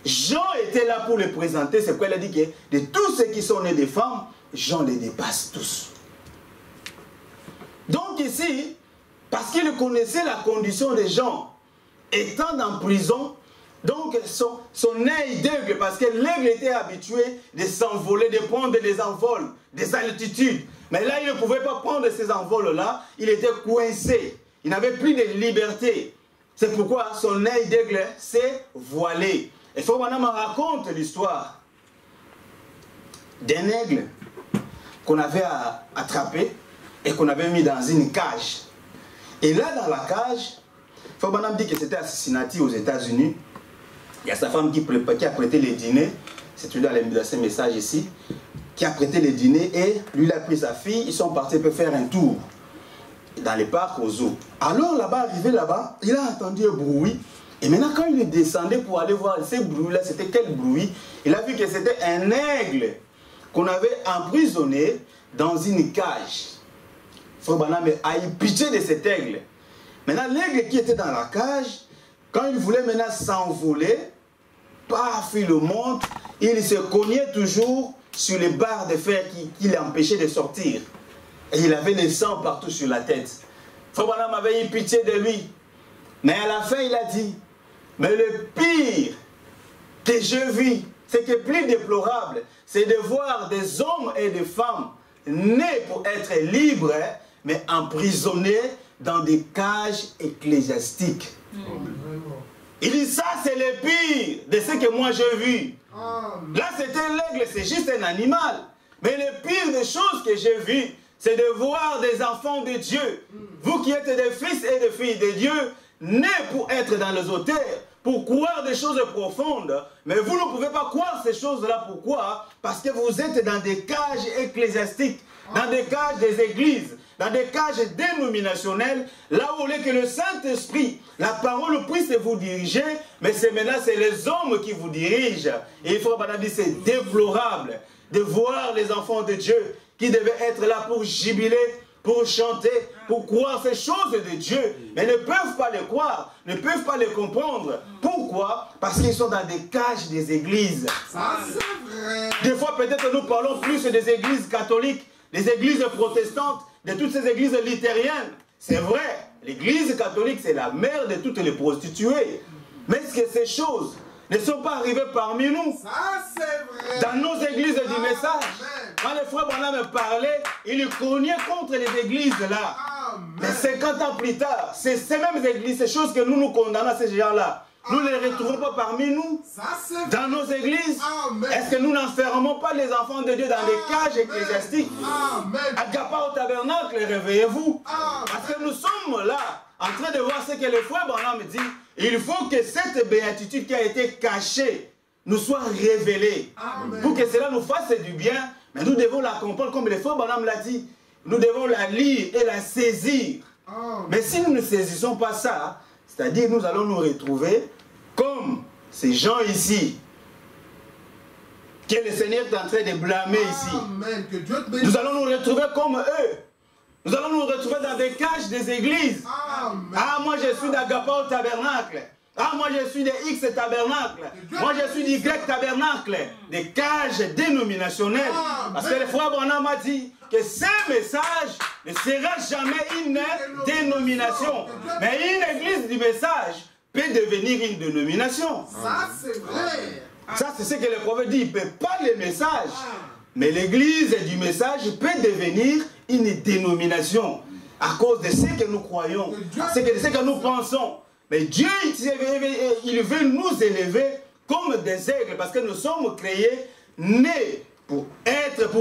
Jean était là pour le présenter. C'est pourquoi il a dit que de tous ceux qui sont nés des femmes, Jean les dépasse tous. Donc ici, parce qu'il connaissait la condition des gens, étant en prison, donc son œil d'aigle, parce que l'aigle était habitué de s'envoler, de prendre des envols, des altitudes. Mais là, il ne pouvait pas prendre ces envols-là, il était coincé. Il n'avait plus de liberté. C'est pourquoi son œil d'aigle s'est voilé. Et Frère Branham raconte l'histoire d'un aigle qu'on avait attrapé et qu'on avait mis dans une cage. Et là, dans la cage, Frère Branham dit que c'était assassinatif aux États-Unis. Il y a sa femme qui a prêté les dîners, c'est tout dans ce message ici, qui a prêté les dîners et lui, il a pris sa fille, ils sont partis pour faire un tour dans les parcs au zoo. Alors là-bas, arrivé là-bas, il a entendu un bruit. Et maintenant, quand il est descendu pour aller voir ces bruits-là, c'était quel bruit? Il a vu que c'était un aigle qu'on avait emprisonné dans une cage. Frère Branham a eu pitié de cet aigle. Maintenant, l'aigle qui était dans la cage, quand il voulait maintenant s'envoler, paf, il monte, il se cognait toujours sur les barres de fer qui l'empêchaient de sortir. Et il avait le sang partout sur la tête. Frère Branham avait eu pitié de lui. Mais à la fin, il a dit, mais le pire que je vis, ce qui est plus déplorable, c'est de voir des hommes et des femmes nés pour être libres, mais emprisonnés dans des cages ecclésiastiques. Il dit, ça c'est le pire de ce que moi j'ai vu. Là c'était l'aigle, c'est juste un animal. Mais le pire des choses que j'ai vues, c'est de voir des enfants de Dieu. Vous qui êtes des fils et des filles de Dieu, nés pour être dans les auteurs, pour croire des choses profondes, mais vous ne pouvez pas croire ces choses-là. Pourquoi? Parce que vous êtes dans des cages ecclésiastiques, dans des cages des églises, dans des cages dénominationnelles, là où est que le Saint-Esprit, la parole puisse vous diriger, mais c'est maintenant c'est les hommes qui vous dirigent. Et il faut dire c'est déplorable de voir les enfants de Dieu qui devaient être là pour jubiler, pour chanter, pour croire ces choses de Dieu, mais ne peuvent pas les croire, ne peuvent pas les comprendre. Pourquoi? Parce qu'ils sont dans des cages des églises. Ça, c'est vrai. Des fois, peut-être nous parlons plus des églises catholiques, des églises protestantes, de toutes ces églises luthériennes. C'est vrai, l'église catholique, c'est la mère de toutes les prostituées. Mais est-ce que ces choses ne sont pas arrivées parmi nous? Ça, c'est vrai. Dans nos églises du message. Quand les frères Branham me parlaient, ils cognaient contre les églises là. Mais 50 ans plus tard, c'est ces mêmes églises, ces choses que nous condamnons à ces gens-là, nous ne les retrouvons pas parmi nous, dans nos églises. Est-ce que nous n'enfermons pas les enfants de Dieu dans les cages ecclésiastiques? Agapa au tabernacle, réveillez-vous. Parce que nous sommes là, en train de voir ce que le frère Branham dit. Il faut que cette béatitude qui a été cachée nous soit révélée. Pour que cela nous fasse du bien, mais nous devons la comprendre comme le frère Branham l'a dit. Nous devons la lire et la saisir. Mais si nous ne saisissons pas ça, c'est-à-dire nous allons nous retrouver comme ces gens ici, que le Seigneur est en train de blâmer ici. Nous allons nous retrouver comme eux. Nous allons nous retrouver dans des cages des églises. Ah, moi je suis d'Agapa au tabernacle. Ah, moi je suis des X tabernacle. Moi je suis d'Y tabernacle. Des cages dénominationnelles. Parce que le frère Branham m'a dit que ce message ne sera jamais une dénomination. Mais une église du message peut devenir une dénomination. Ça, c'est vrai. Ça, c'est ce que le prophète dit. Il ne peut pas le message. Mais l'église du message peut devenir une dénomination. À cause de ce que nous croyons. De ce que nous pensons. Mais Dieu, il veut nous élever comme des aigles. Parce que nous sommes créés, nés pour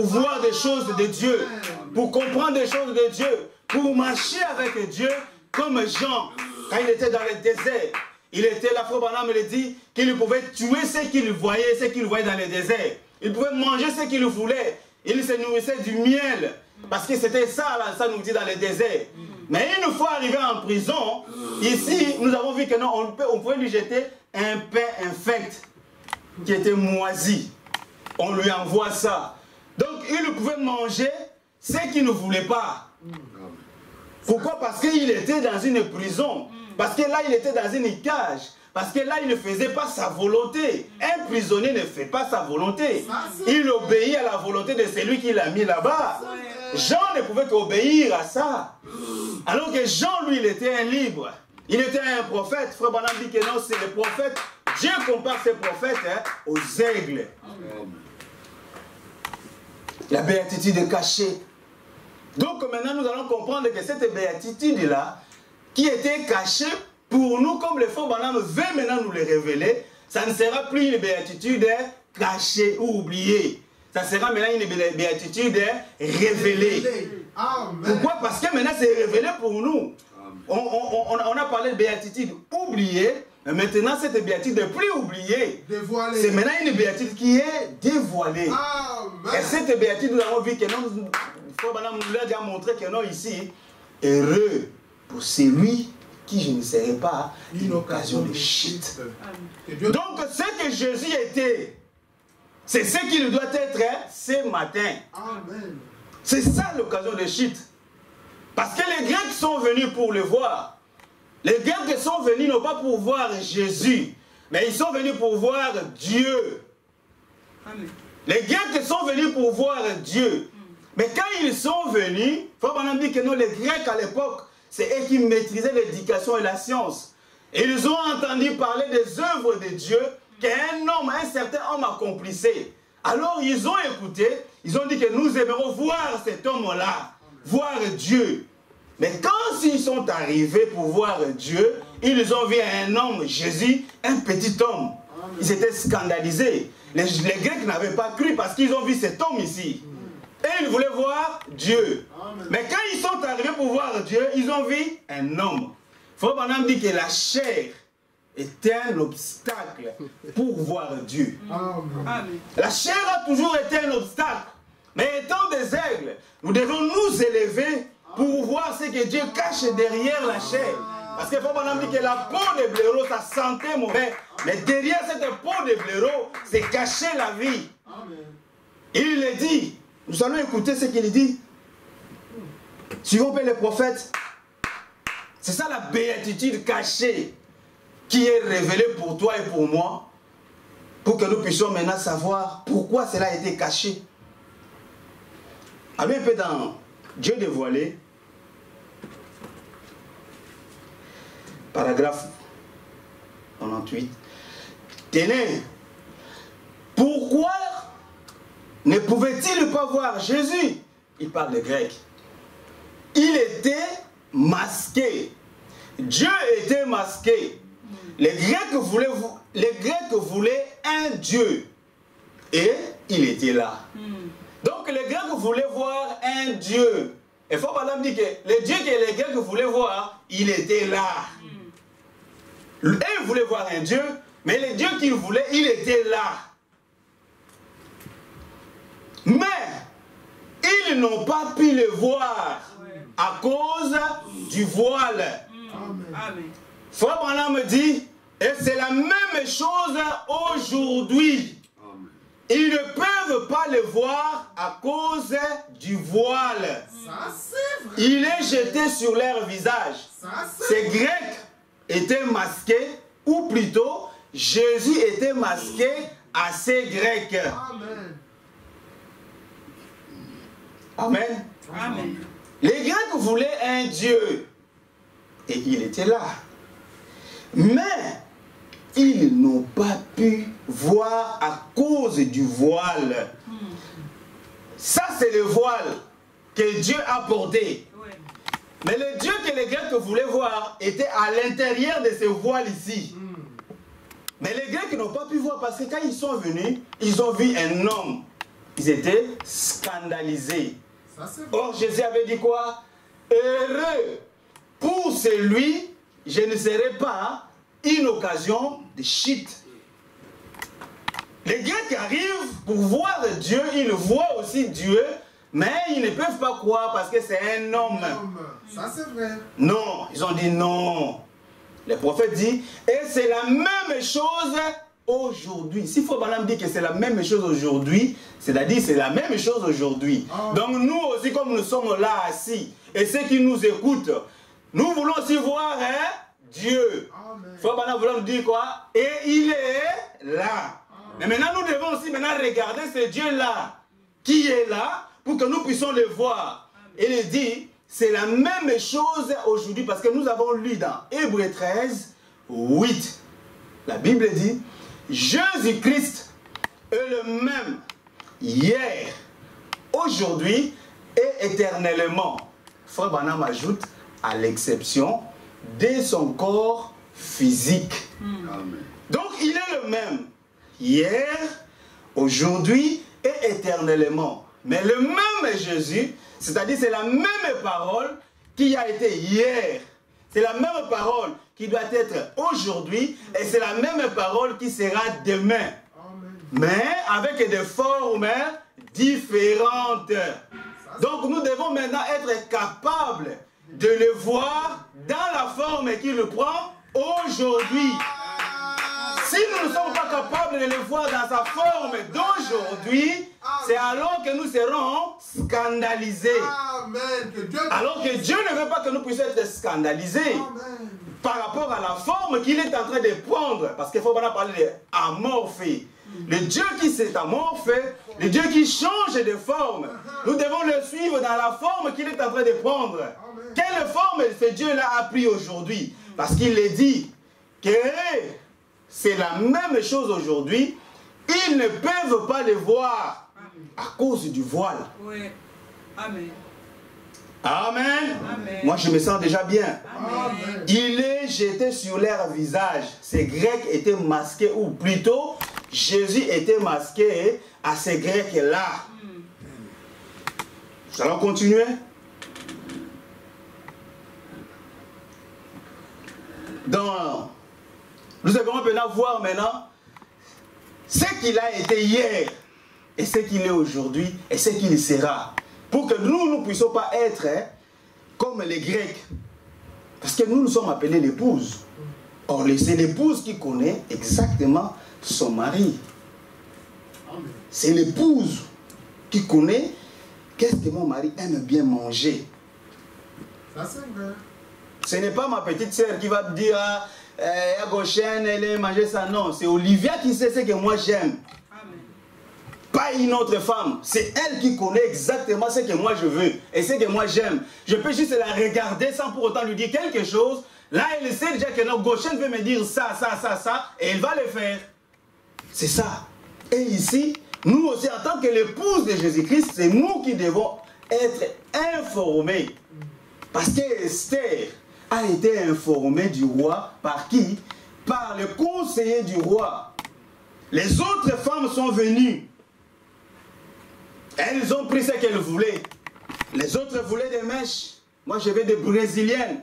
voir des choses de Dieu. Pour comprendre des choses de Dieu. Pour marcher avec Dieu comme Jean. Quand il était dans le désert. Il était là, frère Branham me dit, qu'il pouvait tuer ce qu'il voyait dans le désert. Il pouvait manger ce qu'il voulait. Il se nourrissait du miel. Parce que c'était ça, là, ça nous dit dans le désert. Mais une fois arrivé en prison, ici, nous avons vu que non, on pouvait lui jeter un pain infect qui était moisi. On lui envoie ça. Donc, il pouvait manger ce qu'il ne voulait pas. Pourquoi? Parce qu'il était dans une prison. Parce que là, il était dans une cage. Parce que là, il ne faisait pas sa volonté. Un prisonnier ne fait pas sa volonté. Il obéit à la volonté de celui qui l'a mis là-bas. Jean ne pouvait qu'obéir à ça. Alors que Jean, lui, il était un libre. Il était un prophète. Frère Branham dit que non, c'est le prophète. Dieu compare ces prophètes aux aigles. La béatitude est cachée. Donc maintenant, nous allons comprendre que cette béatitude-là, qui était cachée pour nous, comme le frère Branham veut maintenant nous le révéler, ça ne sera plus une béatitude cachée ou oubliée. Ça sera maintenant une béatitude révélée. Pourquoi? Parce que maintenant c'est révélé pour nous. On a parlé de béatitude oubliée, mais maintenant cette béatitude n'est plus oubliée. C'est maintenant une béatitude qui est dévoilée. Et cette béatitude, nous avons vu que non, le frère Branham nous l'a déjà montré que non ici, heureux pour celui qui je ne serai pas une occasion de chute. Donc ce que Jésus était, c'est ce qu'il doit être ce matin. C'est ça l'occasion de chute. Parce que les Grecs sont venus pour le voir. Les Grecs sont venus non pas pour voir Jésus, mais ils sont venus pour voir Dieu. Amen. Les Grecs sont venus pour voir Dieu. Mais quand ils sont venus, il faut maintenant dire que non, les Grecs à l'époque, c'est eux qui maîtrisaient l'éducation et la science. Et ils ont entendu parler des œuvres de Dieu qu'un homme, un certain homme accomplissait. Alors ils ont écouté, ils ont dit que nous aimerons voir cet homme-là, voir Dieu. Mais quand ils sont arrivés pour voir Dieu, ils ont vu un homme, Jésus, un petit homme. Ils étaient scandalisés. Les Grecs n'avaient pas cru parce qu'ils ont vu cet homme ici. Et ils voulaient voir Dieu. Mais quand ils sont arrivés pour voir Dieu, ils ont vu un homme. Il faut maintenant dire que la chair est un obstacle pour voir Dieu. Amen. La chair a toujours été un obstacle. Mais étant des aigles, nous devons nous élever pour voir ce que Dieu cache derrière la chair. Parce qu'il faut maintenant dire que la peau de blaireau, ça sentait mauvais. Mais derrière cette peau de blaireau, c'est caché la vie. Il le dit. Nous allons écouter ce qu'il dit. Suivons les prophètes. C'est ça la béatitude cachée qui est révélée pour toi et pour moi. Pour que nous puissions maintenant savoir pourquoi cela a été caché. Allez un peu dans Dieu dévoilé. Paragraphe 98. Tenez, pourquoi ne pouvait-il pas voir Jésus? Il parle de grec. Il était masqué. Dieu était masqué. Les Grecs voulaient un Dieu. Et il était là. Donc les Grecs voulaient voir un Dieu. Il faut madame dire que le Dieu que les Grecs voulaient voir, il était là. Eux voulaient voir un Dieu, mais le Dieu qu'ils voulaient, il était là. Mais ils n'ont pas pu le voir à cause du voile. Amen. Frère Branham me dit, et c'est la même chose aujourd'hui. Ils ne peuvent pas le voir à cause du voile. Ça, c'est vrai. Il est jeté sur leur visage. Ça, c'est Ces Grecs étaient masqués, ou plutôt, Jésus était masqué à ces Grecs. Amen. Amen. Amen. Les Grecs voulaient un Dieu. Et il était là. Mais ils n'ont pas pu voir à cause du voile. Ça, c'est le voile que Dieu a porté. Ouais. Mais le Dieu que les Grecs voulaient voir était à l'intérieur de ce voile ici. Mais les Grecs n'ont pas pu voir parce que quand ils sont venus, ils ont vu un homme. Ils étaient scandalisés. Ça, c'est vrai. Or, Jésus avait dit quoi? Heureux pour celui, je ne serai pas une occasion de chute. Les Grecs arrivent pour voir Dieu, ils voient aussi Dieu, mais ils ne peuvent pas croire parce que c'est un homme. Ça, c'est vrai. Non, ils ont dit non. Le prophète dit, et c'est la même chose aujourd'hui. S'il faut Balaam dire que c'est la même chose aujourd'hui, c'est-à-dire c'est la même chose aujourd'hui. Donc nous aussi, comme nous sommes là assis, et ceux qui nous écoutent, nous voulons aussi voir Dieu. Frère Balaam voulait nous dire quoi? Et il est là. Mais maintenant, nous devons aussi maintenant regarder ce Dieu-là, qui est là, pour que nous puissions le voir. Et il dit, c'est la même chose aujourd'hui, parce que nous avons lu dans Hébreux 13, 8. La Bible dit, Jésus-Christ est le même hier, aujourd'hui et éternellement. Frère Branham ajoute, à l'exception de son corps physique. Amen. Donc il est le même hier, aujourd'hui et éternellement. Mais le même Jésus, c'est-à-dire c'est la même parole qui a été hier. C'est la même parole qui doit être aujourd'hui et c'est la même parole qui sera demain. Amen. Mais avec des formes différentes. Donc nous devons maintenant être capables de le voir dans la forme qu'il prend aujourd'hui. Si nous ne sommes pas capables de le voir dans sa forme d'aujourd'hui, c'est alors que nous serons scandalisés. Amen. Que Dieu Alors que Dieu ne veut pas que nous puissions être scandalisés. Amen. par rapport à la forme qu'il est en train de prendre. Parce qu'il faut pas parler d'amorphé. Le Dieu qui s'est amorphé, le Dieu qui change de forme. Nous devons le suivre dans la forme qu'il est en train de prendre. Quelle forme ce Dieu-là a pris aujourd'hui? Parce qu'il est dit que c'est la même chose aujourd'hui. Ils ne peuvent pas le voir à cause du voile. Oui. Amen. Amen. Amen. Moi, je me sens déjà bien. Amen. Il est jeté sur leur visage. Ces Grecs étaient masqués, ou plutôt, Jésus était masqué à ces Grecs-là. Nous allons continuer. Nous allons maintenant voir maintenant ce qu'il a été hier, et ce qu'il est aujourd'hui, et ce qu'il sera. Pour que nous ne puissions pas être comme les Grecs. Parce que nous sommes appelés l'épouse. Or, c'est l'épouse qui connaît exactement son mari. C'est l'épouse qui connaît qu'est-ce que mon mari aime bien manger. Ça, c'est vrai. Ce n'est pas ma petite sœur qui va me dire à Gauchaine, elle aime manger ça. Non, c'est Olivia qui sait ce que moi j'aime. Pas une autre femme. C'est elle qui connaît exactement ce que moi je veux et ce que moi j'aime. Je peux juste la regarder sans pour autant lui dire quelque chose. Là, elle sait déjà que notre Gauchaine veut me dire ça, et elle va le faire. C'est ça. Et ici, nous aussi, en tant que l'épouse de Jésus-Christ, c'est nous qui devons être informés. Parce que Esther a été informée du roi par qui? Par le conseiller du roi. Les autres femmes sont venues. Elles ont pris ce qu'elles voulaient. Les autres voulaient des mèches. Moi, je veux des brésiliennes.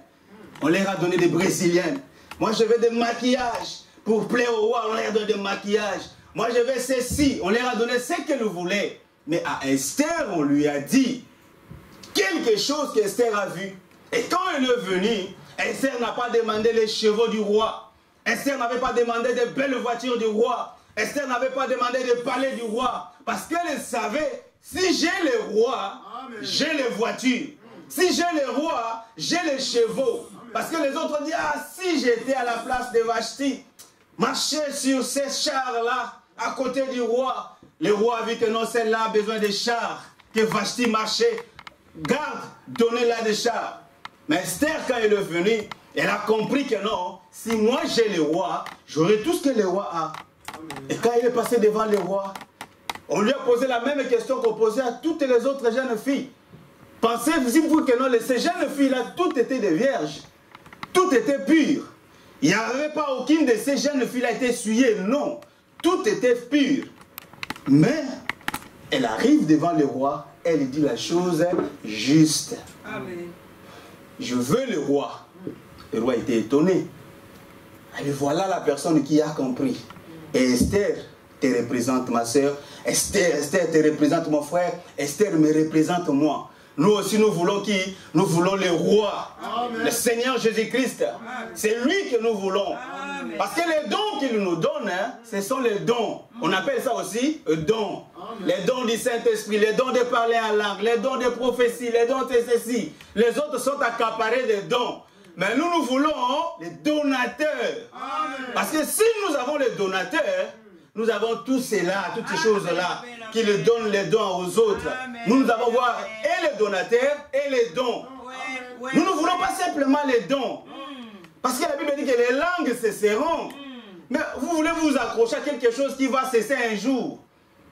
On leur a donné des brésiliennes. Moi, je veux des maquillages. Pour plaire au roi, on leur a donné des maquillages. Moi, je veux ceci. On leur a donné ce qu'elles voulaient. Mais à Esther, on lui a dit quelque chose qu'Esther a vu. Et quand elle est venue, Esther n'a pas demandé les chevaux du roi. Esther n'avait pas demandé de belles voitures du roi. Esther n'avait pas demandé de palais du roi. Parce qu'elle savait, si j'ai le roi, j'ai les voitures. Si j'ai le roi, j'ai les chevaux. Parce que les autres disent, ah, si j'étais à la place de Vashti, marcher sur ces chars-là, à côté du roi. Le roi a vu que non, celle-là a besoin de chars. Que Vashti marchait. Garde, donnez-la des chars. Mais Esther, quand elle est venue, elle a compris que non, si moi j'ai le roi, j'aurai tout ce que le roi a. Et quand il est passé devant le roi, on lui a posé la même question qu'on posait à toutes les autres jeunes filles. Pensez-vous que non, ces jeunes filles-là, toutes étaient des vierges. Toutes étaient pures. Il n'y avait pas aucune de ces jeunes filles-là qui était essuyée. Non, toutes étaient pures. Mais, elle arrive devant le roi, elle dit la chose juste. Amen. Je veux le roi. Le roi était étonné. Et voilà la personne qui a compris. Et Esther te représente ma soeur. Esther te représente mon frère. Esther me représente moi. Nous aussi, nous voulons qui? Nous voulons le roi. Amen. Le Seigneur Jésus-Christ. C'est lui que nous voulons. Amen. Parce que les dons qu'il nous donne, hein, ce sont les dons. On appelle ça aussi dons. Les dons du Saint-Esprit, les dons de parler en langue, les dons de prophétie, les dons de ceci. Les autres sont accaparés des dons. Mais nous, nous voulons les donateurs. Amen. Parce que si nous avons les donateurs, nous avons tout cela, toutes ces choses-là, qui le donnent les dons aux autres. Amen. Nous avons voir et les donateurs et les dons. Nous ne voulons pas simplement les dons. Parce que la Bible dit que les langues cesseront. Mais vous voulez vous accrocher à quelque chose qui va cesser un jour.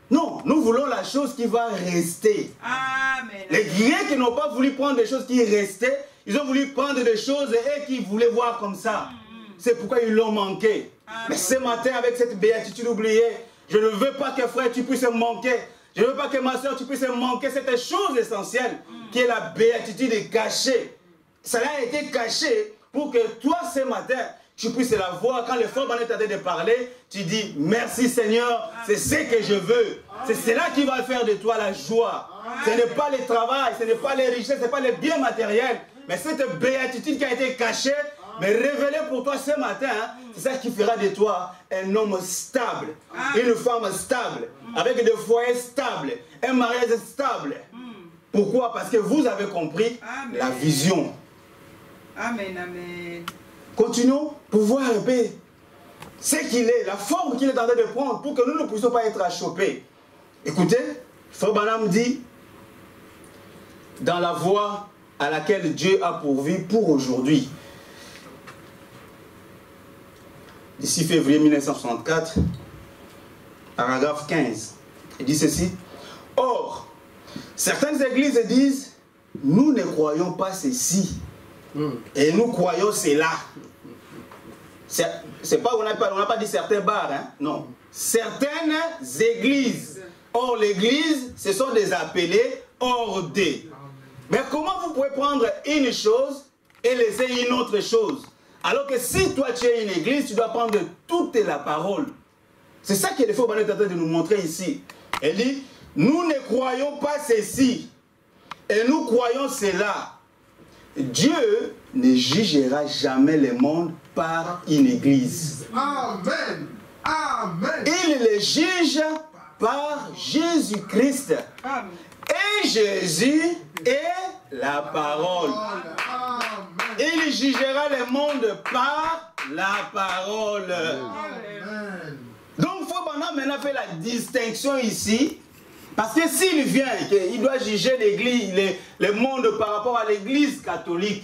Non, nous voulons la chose qui va rester. Amen. Les Grecs n'ont pas voulu prendre des choses qui restaient. Ils ont voulu prendre des choses et qu'ils voulaient voir comme ça. C'est pourquoi ils l'ont manqué. Amen. Mais ce matin, avec cette béatitude oubliée, je ne veux pas que frère, tu puisses manquer. Je ne veux pas que ma soeur, tu puisses manquer cette chose essentielle qui est la béatitude cachée. Cela a été caché pour que toi, ce matin, tu puisses la voir. Quand le frère en est en train de parler, tu dis merci Seigneur, c'est ce que je veux. C'est cela qui va faire de toi la joie. Ce n'est pas le travail, ce n'est pas les richesses, ce n'est pas les biens matériels. Mais cette béatitude qui a été cachée, mais révélée pour toi ce matin, c'est ça qui fera de toi un homme stable, une femme stable, avec des foyers stables, un mariage stable. Pourquoi? Parce que vous avez compris la vision. Amen, amen. Continuons pour voir un peu ce qu'il est, la forme qu'il est en train de prendre pour que nous ne puissions pas être achoppés. Écoutez, Frère Branham dit, dans la voie à laquelle Dieu a pourvu pour aujourd'hui. D'ici février 1964, paragraphe 15, il dit ceci. Or, certaines églises disent, nous ne croyons pas ceci, et nous croyons cela. C'est pas, on n'a pas dit certains bars, hein? Non. Certaines églises. Or, l'église, ce sont des appelés hors d'eux. Mais comment vous pouvez prendre une chose et laisser une autre chose? Alors que si toi tu es une église, tu dois prendre toute la parole. C'est ça que le frère Branham est en train de nous montrer ici. Il dit, nous ne croyons pas ceci, et nous croyons cela. Dieu ne jugera jamais le monde par une église. Amen. Amen. Il le juge par Jésus-Christ. Et Jésus est la parole. Il jugera le monde par la parole. Amen. Donc, Frère Branham maintenant fait la distinction ici. Parce que s'il vient, il doit juger l'église, le monde par rapport à l'église catholique.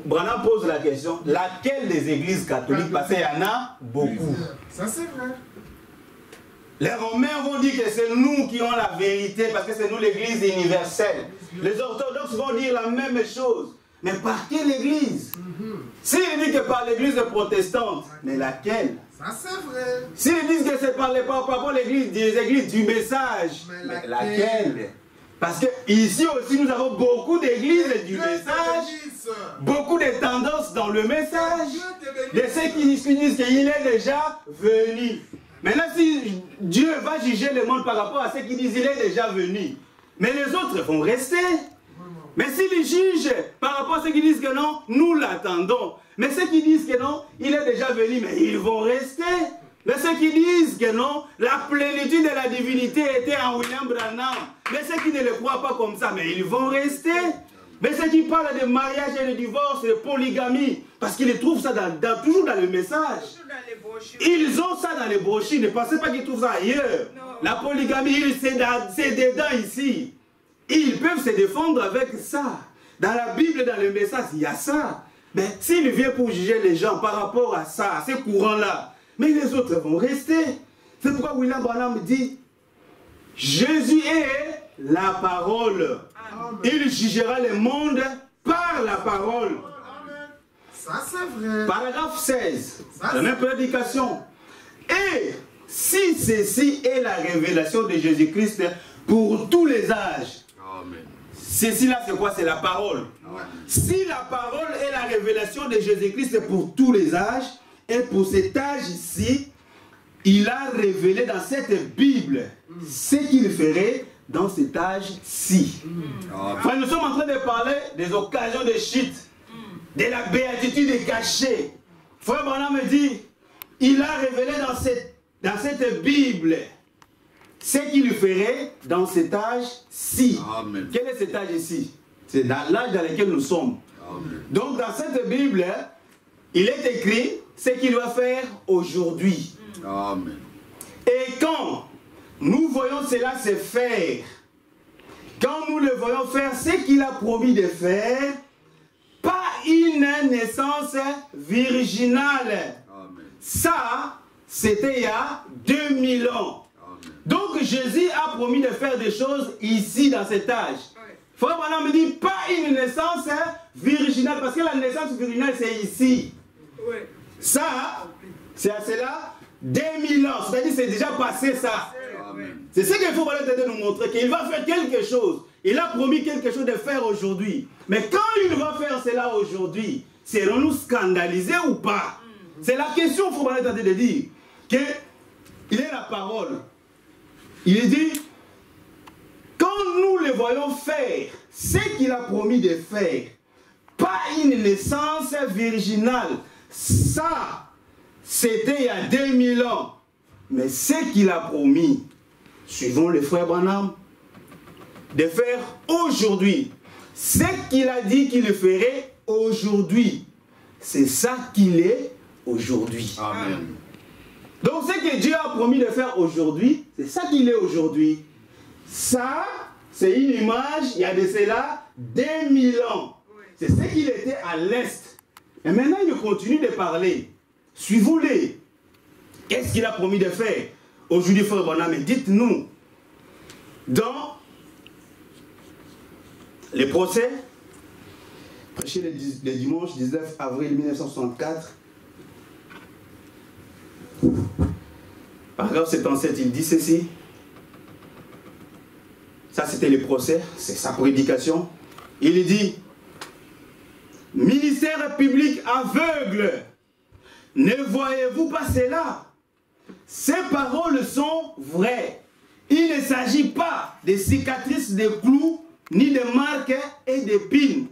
Branham pose la question, laquelle des églises catholiques? Parce qu'il y en a beaucoup. Ça c'est vrai. Les Romains vont dire que c'est nous qui avons la vérité, parce que c'est nous l'église universelle. Les orthodoxes vont dire la même chose. Mais par quelle église? S'ils disent que par l'église protestante, mais laquelle? Ça c'est vrai. S'ils disent que c'est par rapport à l'église, des églises du message, mais laquelle? Parce que ici aussi nous avons beaucoup d'églises du message, beaucoup de tendances dans le message, de ceux qui disent qu'il est déjà venu. Maintenant, si Dieu va juger le monde par rapport à ceux qui disent qu'il est déjà venu, mais les autres vont rester. Mais s'il juge par rapport à ceux qui disent que non, nous l'attendons. Mais ceux qui disent que non, il est déjà venu, mais ils vont rester. Mais ceux qui disent que non, la plénitude de la divinité était en William Branham. Mais ceux qui ne le croient pas comme ça, mais ils vont rester. Mais ceux qui parlent de mariage et de divorce, de polygamie, parce qu'ils trouvent ça toujours dans le message. Ils ont ça dans les brochures, ne pensez pas qu'ils trouvent ça ailleurs. Non. La polygamie, c'est dedans ici. Ils peuvent se défendre avec ça. Dans la Bible, dans le message, il y a ça. Mais s'il vient pour juger les gens par rapport à ça, à ces courants-là, mais les autres vont rester. C'est pourquoi William Branham dit, Jésus est la parole. Amen. Il jugera le monde par la parole. Amen. Ça c'est vrai. Paragraphe 16, la même prédication. Et si ceci est la révélation de Jésus-Christ pour tous les âges, Amen. Ceci là c'est quoi? C'est la parole. Amen. Si la parole est la révélation de Jésus-Christ pour tous les âges, et pour cet âge ici, il a révélé dans cette Bible ce qu'il ferait dans cet âge-ci. Enfin, nous sommes en train de parler des occasions de chute, de la béatitude cachée. Frère Branham me dit, il a révélé dans cette Bible ce qu'il ferait dans cet âge-ci. Quel est cet âge ici? C'est dans l'âge dans lequel nous sommes. Amen. Donc dans cette Bible, il est écrit ce qu'il va faire aujourd'hui. Amen. Et quand nous voyons cela se faire, quand nous le voyons faire ce qu'il a promis de faire, pas une naissance virginale. Amen. Ça, c'était il y a 2000 ans. Amen. Donc Jésus a promis de faire des choses ici dans cet âge. Frère Branham me dit pas une naissance virginale, parce que la naissance virginale c'est ici. Oui. Ça, c'est à cela 2000 ans. C'est-à-dire c'est déjà passé ça. C'est ce qu'il faut nous montrer, qu'il va faire quelque chose. Il a promis quelque chose de faire aujourd'hui. Mais quand il va faire cela aujourd'hui, serons-nous scandalisés ou pas? C'est la question qu'il faut de dire. Il est la parole. Il dit, quand nous le voyons faire ce qu'il a promis de faire, pas une naissance virginale, ça, c'était il y a 2000 ans. Mais ce qu'il a promis, suivons le frère Branham, de faire aujourd'hui, ce qu'il a dit qu'il ferait aujourd'hui, c'est ça qu'il est aujourd'hui. Amen. Donc ce que Dieu a promis de faire aujourd'hui, c'est ça qu'il est aujourd'hui. Ça, c'est une image, il y a de cela 2000 ans. C'est ce qu'il était à l'Est. Et maintenant, il continue de parler. Suivons-les. Qu'est-ce qu'il a promis de faire aujourd'hui, frère Branham? Dites-nous, dans les procès, prêché le dimanche 19 avril 1964, paragraphe 77, il dit ceci. Ça, c'était les procès, c'est sa prédication. Il dit, ministère public aveugle, ne voyez-vous pas cela? Ces paroles sont vraies. Il ne s'agit pas de cicatrices, de clous, ni de marques et d'épines.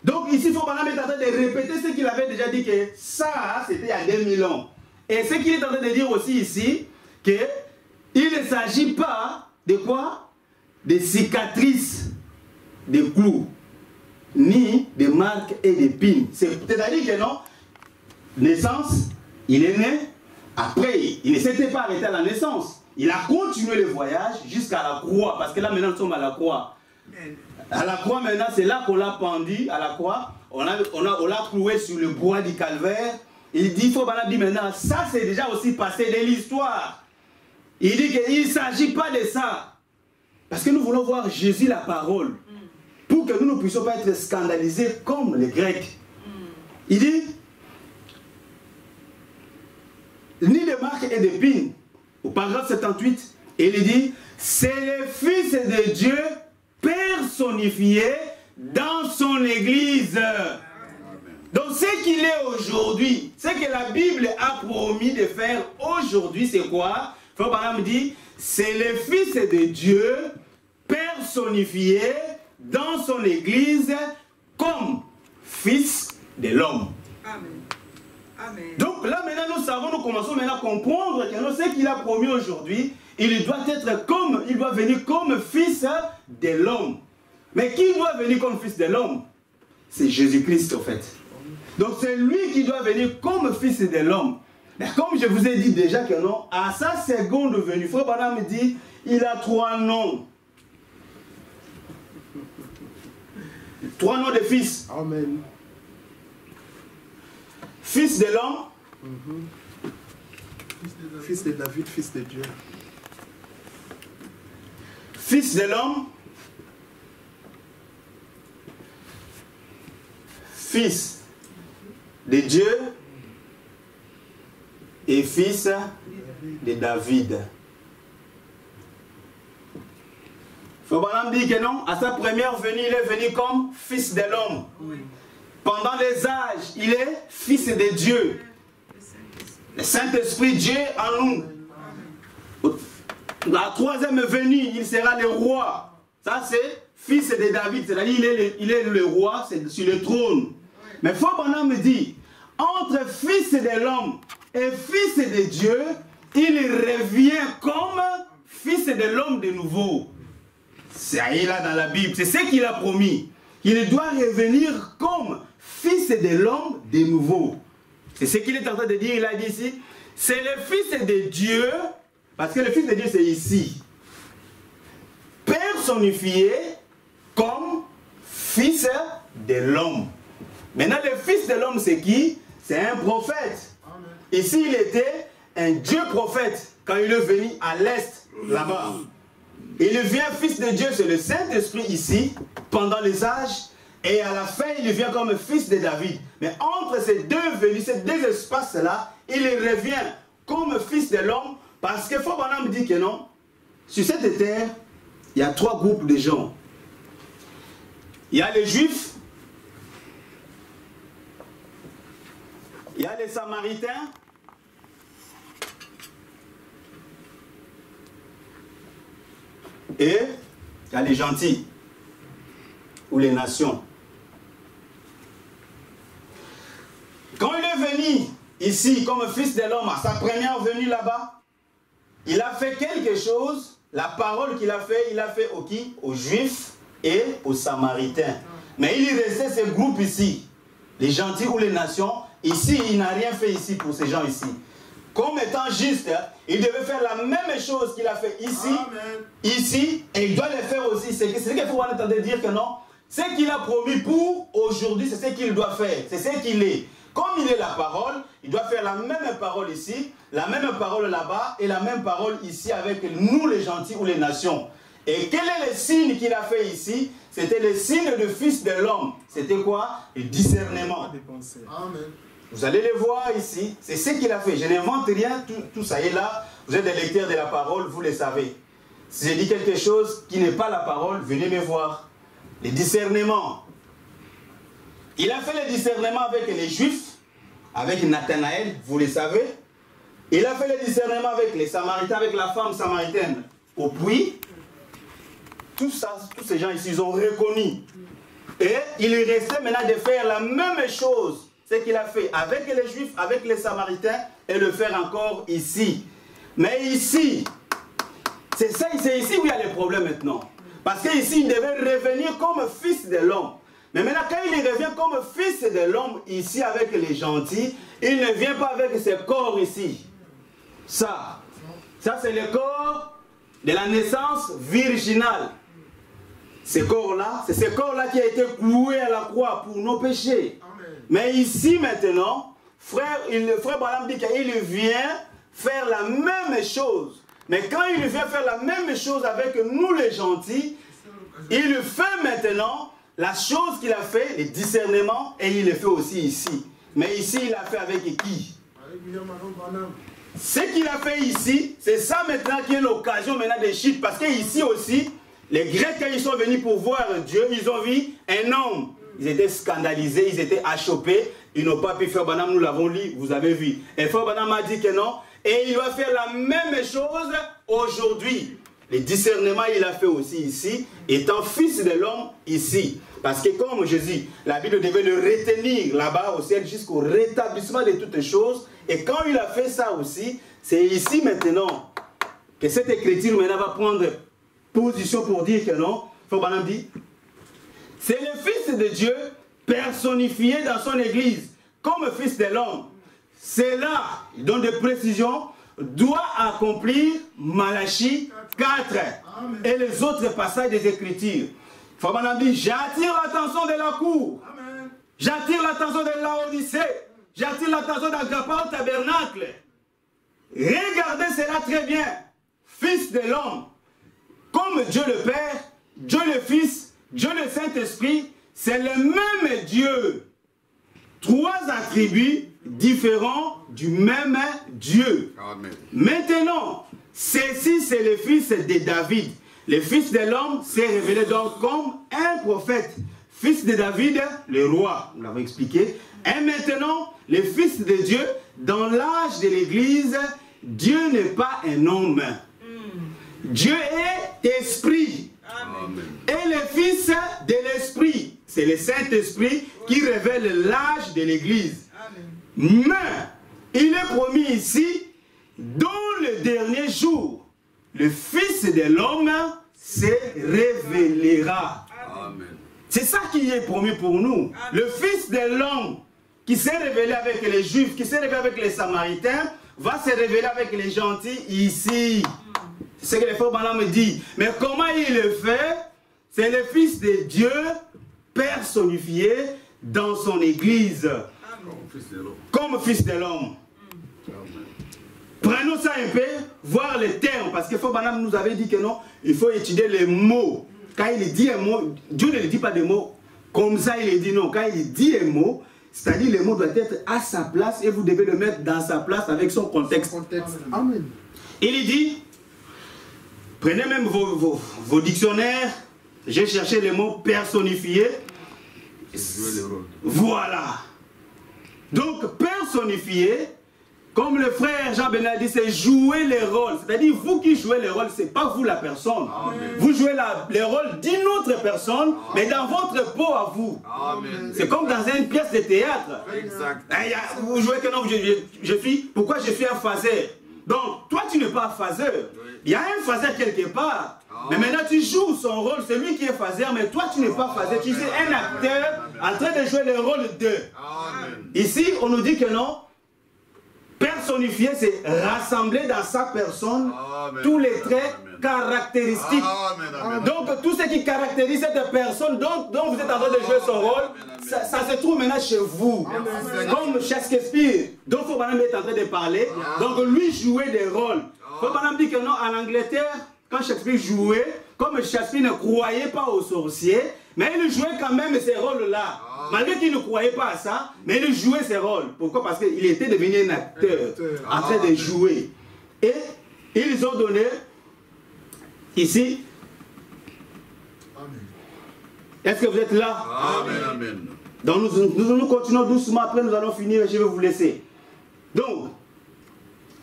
Donc ici, il faut pas mettre en train de répéter ce qu'il avait déjà dit, que ça, c'était il y a 2000 ans. Et ce qu'il est en train de dire aussi ici, qu'il ne s'agit pas de quoi? Des cicatrices, de clous, ni de marques et d'épines. C'est-à-dire que non, naissance, il est né, après, il ne s'était pas arrêté à la naissance. Il a continué le voyage jusqu'à la croix, parce que là maintenant nous sommes à la croix. À la croix maintenant, c'est là qu'on l'a pendu, à la croix, on l'a cloué sur le bois du calvaire. Il dit, il faut dire maintenant, ça c'est déjà aussi passé de l'histoire. Il dit qu'il ne s'agit pas de ça. Parce que nous voulons voir Jésus la parole. Pour que nous ne puissions pas être scandalisés comme les Grecs. Il dit, ni de marques et d'épines. Au paragraphe 78, il dit, c'est le Fils de Dieu personnifié dans son Église. Donc ce qu'il est aujourd'hui, ce que la Bible a promis de faire aujourd'hui, c'est quoi? Frère Branham dit, c'est le Fils de Dieu personnifié dans son Église comme Fils de l'homme. Amen. Amen. Donc là maintenant nous savons, nous commençons maintenant à comprendre que ce qu'il a promis aujourd'hui, il doit être comme, il doit venir comme Fils de l'homme. Mais qui doit venir comme Fils de l'homme? C'est Jésus-Christ en fait. Donc c'est lui qui doit venir comme Fils de l'homme. Mais comme je vous ai dit déjà que non, à sa seconde venue, Frère Branham me dit, il a 3 noms. 3 noms de fils. Amen. Fils de l'homme. Fils de David, fils de Dieu. Fils de l'homme. Fils de Dieu. Et fils de David. Abraham dit que non, à sa première venue, il est venu comme fils de l'homme. Pendant les âges, il est fils de Dieu. Le Saint-Esprit, Dieu en nous. La 3e venue, il sera le roi. Ça, c'est fils de David. C'est-à-dire, il est le roi, c'est sur le trône. Mais Abraham me dit, entre fils de l'homme et fils de Dieu, il revient comme fils de l'homme de nouveau. C'est là dans la Bible, c'est ce qu'il a promis. Il doit revenir comme fils de l'homme de nouveau. C'est ce qu'il est en train de dire, il a dit ici. C'est le fils de Dieu, parce que le fils de Dieu c'est ici. Personnifié comme fils de l'homme. Maintenant le fils de l'homme c'est qui? C'est un prophète. Ici il était un Dieu prophète quand il est venu à l'est, là-bas. Il devient fils de Dieu, c'est le Saint-Esprit ici, pendant les âges, et à la fin, il devient comme fils de David. Mais entre ces deux venues, ces deux espaces-là, il revient comme fils de l'homme, parce que Frère Branham dit que non, sur cette terre, il y a 3 groupes de gens. Il y a les Juifs, il y a les Samaritains, et il y a les gentils, ou les nations. Quand il est venu ici comme fils de l'homme, à sa première venue là-bas, il a fait quelque chose, la parole qu'il a fait, il a fait aux qui? Aux Juifs et aux Samaritains. Mais il restait ce groupe ici, les gentils ou les nations, ici, il n'a rien fait ici pour ces gens ici. Comme étant juste, il devait faire la même chose qu'il a fait ici, ici, et il doit le faire aussi. C'est ce qu'il faut entendre dire que non. Ce qu'il a promis pour aujourd'hui, c'est ce qu'il doit faire. C'est ce qu'il est. Comme il est la parole, il doit faire la même parole ici, la même parole là-bas, et la même parole ici avec nous les gentils ou les nations. Et quel est le signe qu'il a fait ici? C'était le signe de fils de l'homme. C'était quoi? Le discernement. Amen. Vous allez le voir ici, c'est ce qu'il a fait. Je n'invente rien, tout ça est là. Vous êtes des lecteurs de la parole, vous le savez. Si je dis quelque chose qui n'est pas la parole, venez me voir. Le discernement. Il a fait le discernement avec les Juifs, avec Nathanaël, vous le savez. Il a fait le discernement avec les Samaritains, avec la femme samaritaine au puits. Tout ça, tous ces gens ici, ils ont reconnu. Et il lui restait maintenant de faire la même chose. Ce qu'il a fait avec les Juifs, avec les Samaritains, et le faire encore ici. Mais ici, c'est ici où il y a le problème maintenant. Parce qu'ici, il devait revenir comme fils de l'homme. Mais maintenant, quand il revient comme fils de l'homme, ici avec les gentils, il ne vient pas avec ses corps ici. Ça c'est le corps de la naissance virginale. Ce corps-là, c'est ce corps-là qui a été cloué à la croix pour nos péchés. Mais ici maintenant, frère Branham dit qu'il vient faire la même chose. Mais quand il vient faire la même chose avec nous les gentils, il fait maintenant la chose qu'il a fait, le discernement, et il le fait aussi ici. Mais ici, il a fait avec qui? Ce qu'il a fait ici, c'est ça maintenant qui est l'occasion maintenant des chutes. Parce qu'ici aussi, les Grecs, quand ils sont venus pour voir Dieu, ils ont vu un homme. Ils étaient scandalisés, ils étaient achoppés. Ils n'ont pas pu faire Branham, nous l'avons lu, vous avez vu. Et Frère Branham a dit que non. Et il va faire la même chose aujourd'hui. Le discernement, il a fait aussi ici, étant fils de l'homme ici. Parce que comme Jésus, la Bible devait le retenir là-bas au ciel jusqu'au rétablissement de toutes choses. Et quand il a fait ça aussi, c'est ici maintenant que cette écriture maintenant va prendre position pour dire que non. Frère Branham dit, c'est le Fils de Dieu personnifié dans son Église comme fils de l'homme. C'est là, il donne des précisions, doit accomplir Malachie 4 et les autres passages des Écritures. Frère Branham dit, j'attire l'attention de la cour, j'attire l'attention de Laodicée, j'attire l'attention d'Agrappa au tabernacle. Regardez cela très bien, fils de l'homme, comme Dieu le Père, Dieu le Fils, Dieu le Saint-Esprit, c'est le même Dieu. Trois attributs différents du même Dieu. Amen. Maintenant, ceci c'est le fils de David. Le fils de l'homme s'est révélé donc comme un prophète. Fils de David, le roi, nous l'avons expliqué. Et maintenant, le fils de Dieu, dans l'âge de l'Église, Dieu n'est pas un homme. Dieu est esprit. Amen. Et le fils de l'esprit, c'est le Saint-Esprit qui révèle l'âge de l'Église. Mais il est promis ici, dans le dernier jour, le Fils de l'homme se révélera. C'est ça qui est promis pour nous. Amen. Le Fils de l'homme qui s'est révélé avec les Juifs, qui s'est révélé avec les Samaritains, va se révéler avec les gentils ici. C'est ce que les frères Branham me disent. Mais comment il le fait? C'est le Fils de Dieu personnifié dans son Église. Comme Fils de l'homme. Prenons ça un peu, voir les termes. Parce que frère Branham nous avait dit que non, il faut étudier les mots. Quand il dit un mot, Dieu ne dit pas des mots comme ça, il dit non. Quand il dit un mot, c'est-à-dire le mot doit être à sa place et vous devez le mettre dans sa place avec son contexte. Amen. Il dit, prenez même vos dictionnaires, j'ai cherché le mot personnifié. Voilà. Donc, personnifié, comme le frère Jean-Bernard dit, c'est jouer les rôles. C'est-à-dire, vous qui jouez les rôles, ce n'est pas vous la personne. Amen. Vous jouez les rôles d'une autre personne, amen, mais dans votre peau à vous. C'est comme dans une pièce de théâtre. Exact. Vous jouez que non, je suis, pourquoi je suis un phaseur? Donc, toi, tu n'es pas un phaseur. Il y a un phaseur quelque part. Mais maintenant, tu joues son rôle, c'est lui qui est phaseur, mais toi, tu n'es pas phaseur. Tu es un acteur en train de jouer le rôle de. Amen. Ici, on nous dit que non. Personnifier, c'est rassembler dans sa personne tous les traits caractéristiques. Donc, tout ce qui caractérise cette personne dont vous êtes en train de jouer son rôle, ça se trouve maintenant chez vous. Comme Shakespeare, dont Foubanam est en train de parler. Donc, lui jouait des rôles. Foubanam dit que non, en Angleterre, quand Shakespeare jouait, comme Shakespeare ne croyait pas aux sorciers, mais il jouait quand même ces rôles-là. Malgré qu'il ne croyait pas à ça, mais il jouait ses rôles. Pourquoi? Parce qu'il était devenu un acteur en train de jouer. Et ils ont donné ici. Est-ce que vous êtes là? Amen, amen. Donc nous continuons doucement, après nous allons finir et je vais vous laisser. Donc,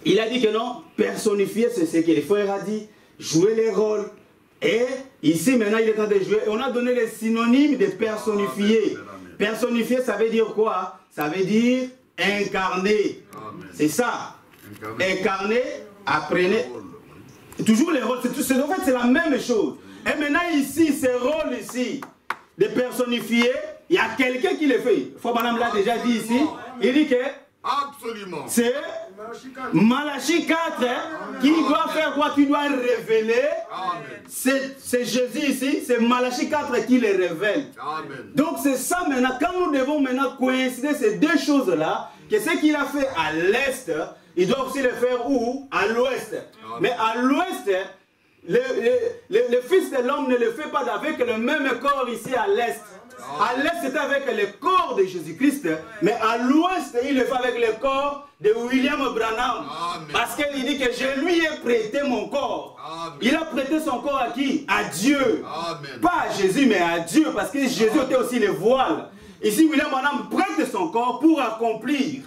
il a dit que non, personnifier, c'est ce que les frères a dit, jouer les rôles. Et ici maintenant il est en train de jouer. Et on a donné les synonymes de personnifier. Personnifier, ça veut dire quoi? Ça veut dire incarner. C'est ça. Incarner, apprenez. Toujours les rôles. En fait, c'est la même chose. Et maintenant ici, ces rôles ici, de personnifier, il y a quelqu'un qui les fait. Foubanam l'a déjà dit ici. Il dit que absolument. C'est Malachie 4 qui doit faire quoi? Qui doit révéler. C'est Jésus ici, c'est Malachie 4 qui les révèle. Amen. Donc c'est ça maintenant, quand nous devons maintenant coïncider ces deux choses-là, que ce qu'il a fait à l'Est, il doit aussi le faire où? À l'Ouest. Mais à l'Ouest, le Fils de l'homme ne le fait pas avec le même corps ici à l'Est. À l'Est, c'est avec le corps de Jésus-Christ, mais à l'Ouest, il le fait avec le corps de William Branham. Parce qu'il dit que je lui ai prêté mon corps. Amen. Il a prêté son corps à qui? À Dieu. Amen. Pas à Jésus, mais à Dieu, parce que Jésus était aussi le voile. Ici, William Branham prête son corps pour accomplir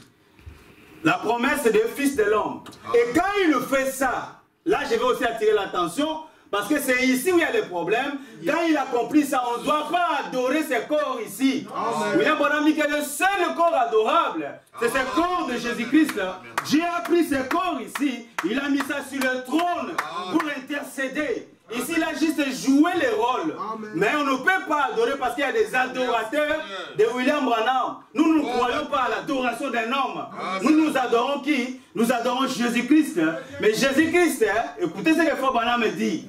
la promesse du Fils de l'homme. Et quand il fait ça, là, je vais aussi attirer l'attention. Parce que c'est ici où il y a le problème. Quand il accomplit ça, on ne doit pas adorer ce corps ici. William Branham dit que le seul corps adorable, c'est ce corps de Jésus-Christ. Dieu a pris ce corps ici, il a mis ça sur le trône pour intercéder. Ici, il a juste joué les rôles. Mais on ne peut pas adorer parce qu'il y a des adorateurs de William Branham. Nous ne croyons pas à l'adoration d'un homme. Nous adorons qui? Nous adorons Jésus-Christ. Mais Jésus-Christ, écoutez ce que Frère Branham dit.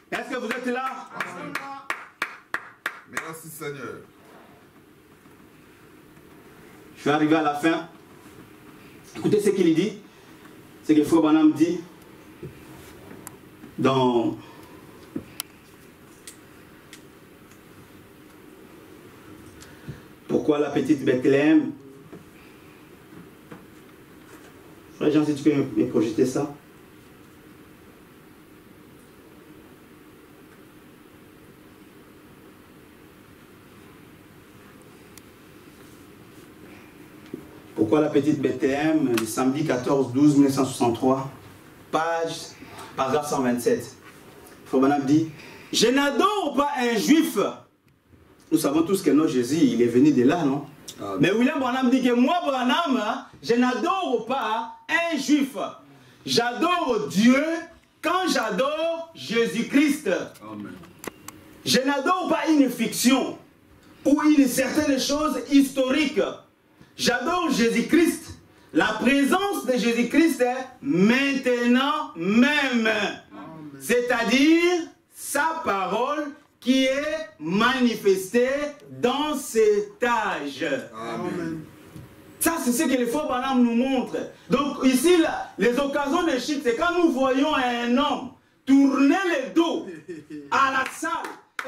Est-ce que vous êtes là? Merci Seigneur. Je vais arriver à la fin. Écoutez ce qu'il dit. Ce que Frère Branham dit dans Pourquoi la petite Bethléem? Frère Jean, si tu peux me projeter ça. Pourquoi la petite Bethléem, le samedi 14-12-1963, paragraphe 127. Frère Branham dit, je n'adore pas un juif. Nous savons tous que non, Jésus, il est venu de là, non? Mais William Branham dit que moi, Branham, je n'adore pas un juif. J'adore Dieu quand j'adore Jésus-Christ. Je n'adore pas une fiction ou une certaine chose historique. J'adore Jésus-Christ, la présence de Jésus-Christ maintenant même. C'est-à-dire sa parole qui est manifestée dans cet âge. Amen. Ça, c'est ce que les Frères Branham nous montrent. Donc ici, là, les occasions de chute, c'est quand nous voyons un homme tourner le dos à la salle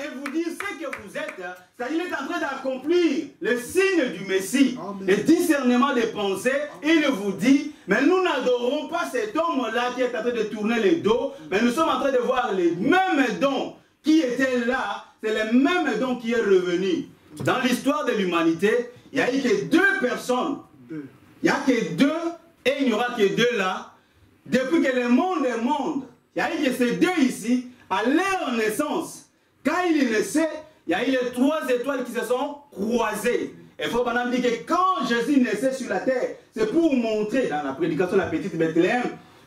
et vous dire ce que vous êtes, c'est-à-dire qu'il est en train d'accomplir le signe du Messie, le discernement des pensées. Il vous dit, mais nous n'adorons pas cet homme-là qui est en train de tourner le dos, mais nous sommes en train de voir les mêmes dons qui étaient là, c'est le même don qui est revenu. Dans l'histoire de l'humanité, il n'y a eu que deux personnes. Il n'y a que deux, et il n'y aura que deux là. Depuis que le monde est monde, il y a eu que ces deux ici, à leur naissance. Quand il naissait, il y a eu les trois étoiles qui se sont croisées. Et Frère Branham dit que quand Jésus naissait sur la terre, c'est pour montrer dans la prédication de la petite Bethléem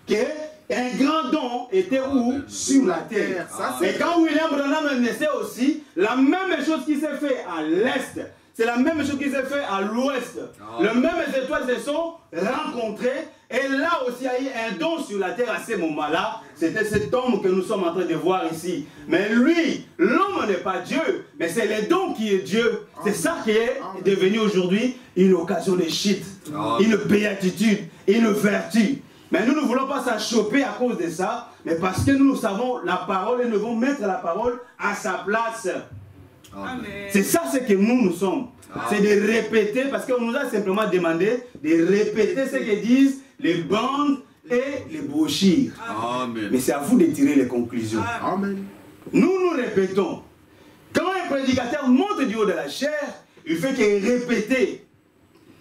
qu'un grand don était où? Sur la terre. Et quand William Branham naissait aussi, la même chose qui s'est fait à l'est, c'est la même chose qui s'est fait à l'ouest. Les mêmes étoiles se sont rencontrées. Et là aussi, il y a eu un don sur la terre à ce moment-là. C'était cet homme que nous sommes en train de voir ici. Mais lui, l'homme n'est pas Dieu, mais c'est le don qui est Dieu. C'est ça qui est devenu aujourd'hui une occasion de chute, une béatitude, une vertu. Mais nous ne voulons pas s'achoper à cause de ça, mais parce que nous savons la parole et nous devons mettre la parole à sa place. C'est ça ce que nous sommes. C'est de répéter, parce qu'on nous a simplement demandé de répéter ce que disent les bandes et les brochures. Mais c'est à vous de tirer les conclusions. Amen. Nous répétons. Quand un prédicateur monte du haut de la chair, il fait que répéter.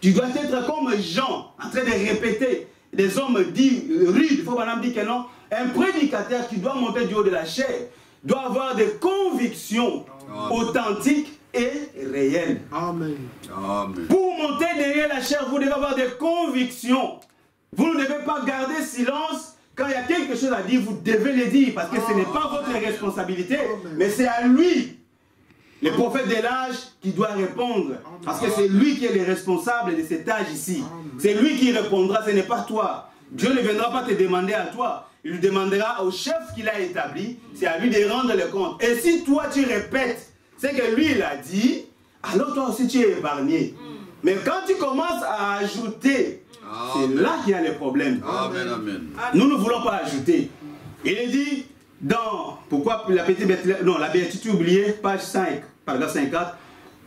Tu dois être comme Jean, en train de répéter. Des hommes dits rudes, il faut madame dire que non. Un prédicateur qui doit monter du haut de la chair doit avoir des convictions authentiques et réelles. Amen. Pour monter derrière la chair, vous devez avoir des convictions. Vous ne devez pas garder silence. Quand il y a quelque chose à dire, vous devez le dire, parce que ce n'est pas votre responsabilité, mais c'est à lui, le prophète de l'âge, qui doit répondre. Parce que c'est lui qui est le responsable de cet âge ici. C'est lui qui répondra, ce n'est pas toi. Dieu ne viendra pas te demander à toi. Il lui demandera au chef qu'il a établi. C'est à lui de rendre le compte. Et si toi tu répètes ce que lui il a dit, alors toi aussi tu es épargné. Mais quand tu commences à ajouter, c'est là qu'il y a le problème. Nous ne voulons pas ajouter. Il est dit dans, pourquoi la petite la béatitude oubliée, page 5, paragraphe 54,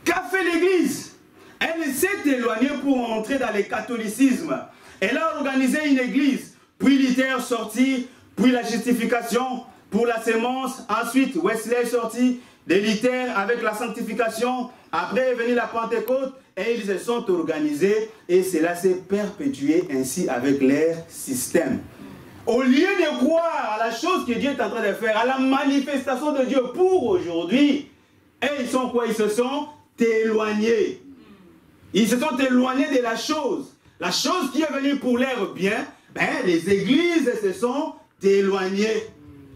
qu'a fait l'Église? Elle s'est éloignée pour entrer dans le catholicisme. Elle a organisé une église, puis Luther sorti, puis la justification pour la sémence, ensuite Wesley est sorti de Luther avec la sanctification, après est venue la Pentecôte, et ils se sont organisés, et cela s'est perpétué ainsi avec leur système. Au lieu de croire à la chose que Dieu est en train de faire, à la manifestation de Dieu pour aujourd'hui, et ils sont quoi? Ils se sont éloignés. Ils se sont éloignés de la chose. La chose qui est venue pour leur bien, les églises se sont éloignées.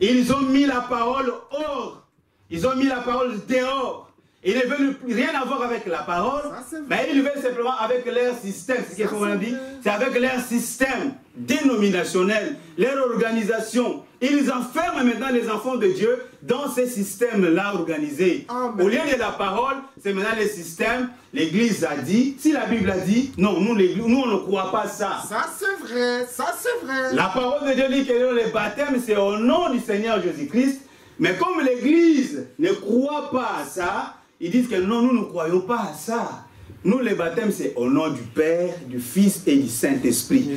Ils ont mis la parole hors. Ils ont mis la parole dehors. Ils ne veulent rien avoir avec la parole, mais ils veulent simplement avec leur système. C'est ce qu'on dit. C'est avec leur système dénominationnel, leur organisation. Ils enferment maintenant les enfants de Dieu dans ces systèmes-là organisés. Au lieu de la parole, c'est maintenant le système. L'Église a dit, si la Bible a dit, non, nous on ne croit pas ça. Ça c'est vrai, ça c'est vrai. La parole de Dieu dit que le baptême, c'est au nom du Seigneur Jésus-Christ. Mais comme l'Église ne croit pas à ça, ils disent que non, nous ne croyons pas à ça. Nous, le baptême, c'est au nom du Père, du Fils et du Saint-Esprit.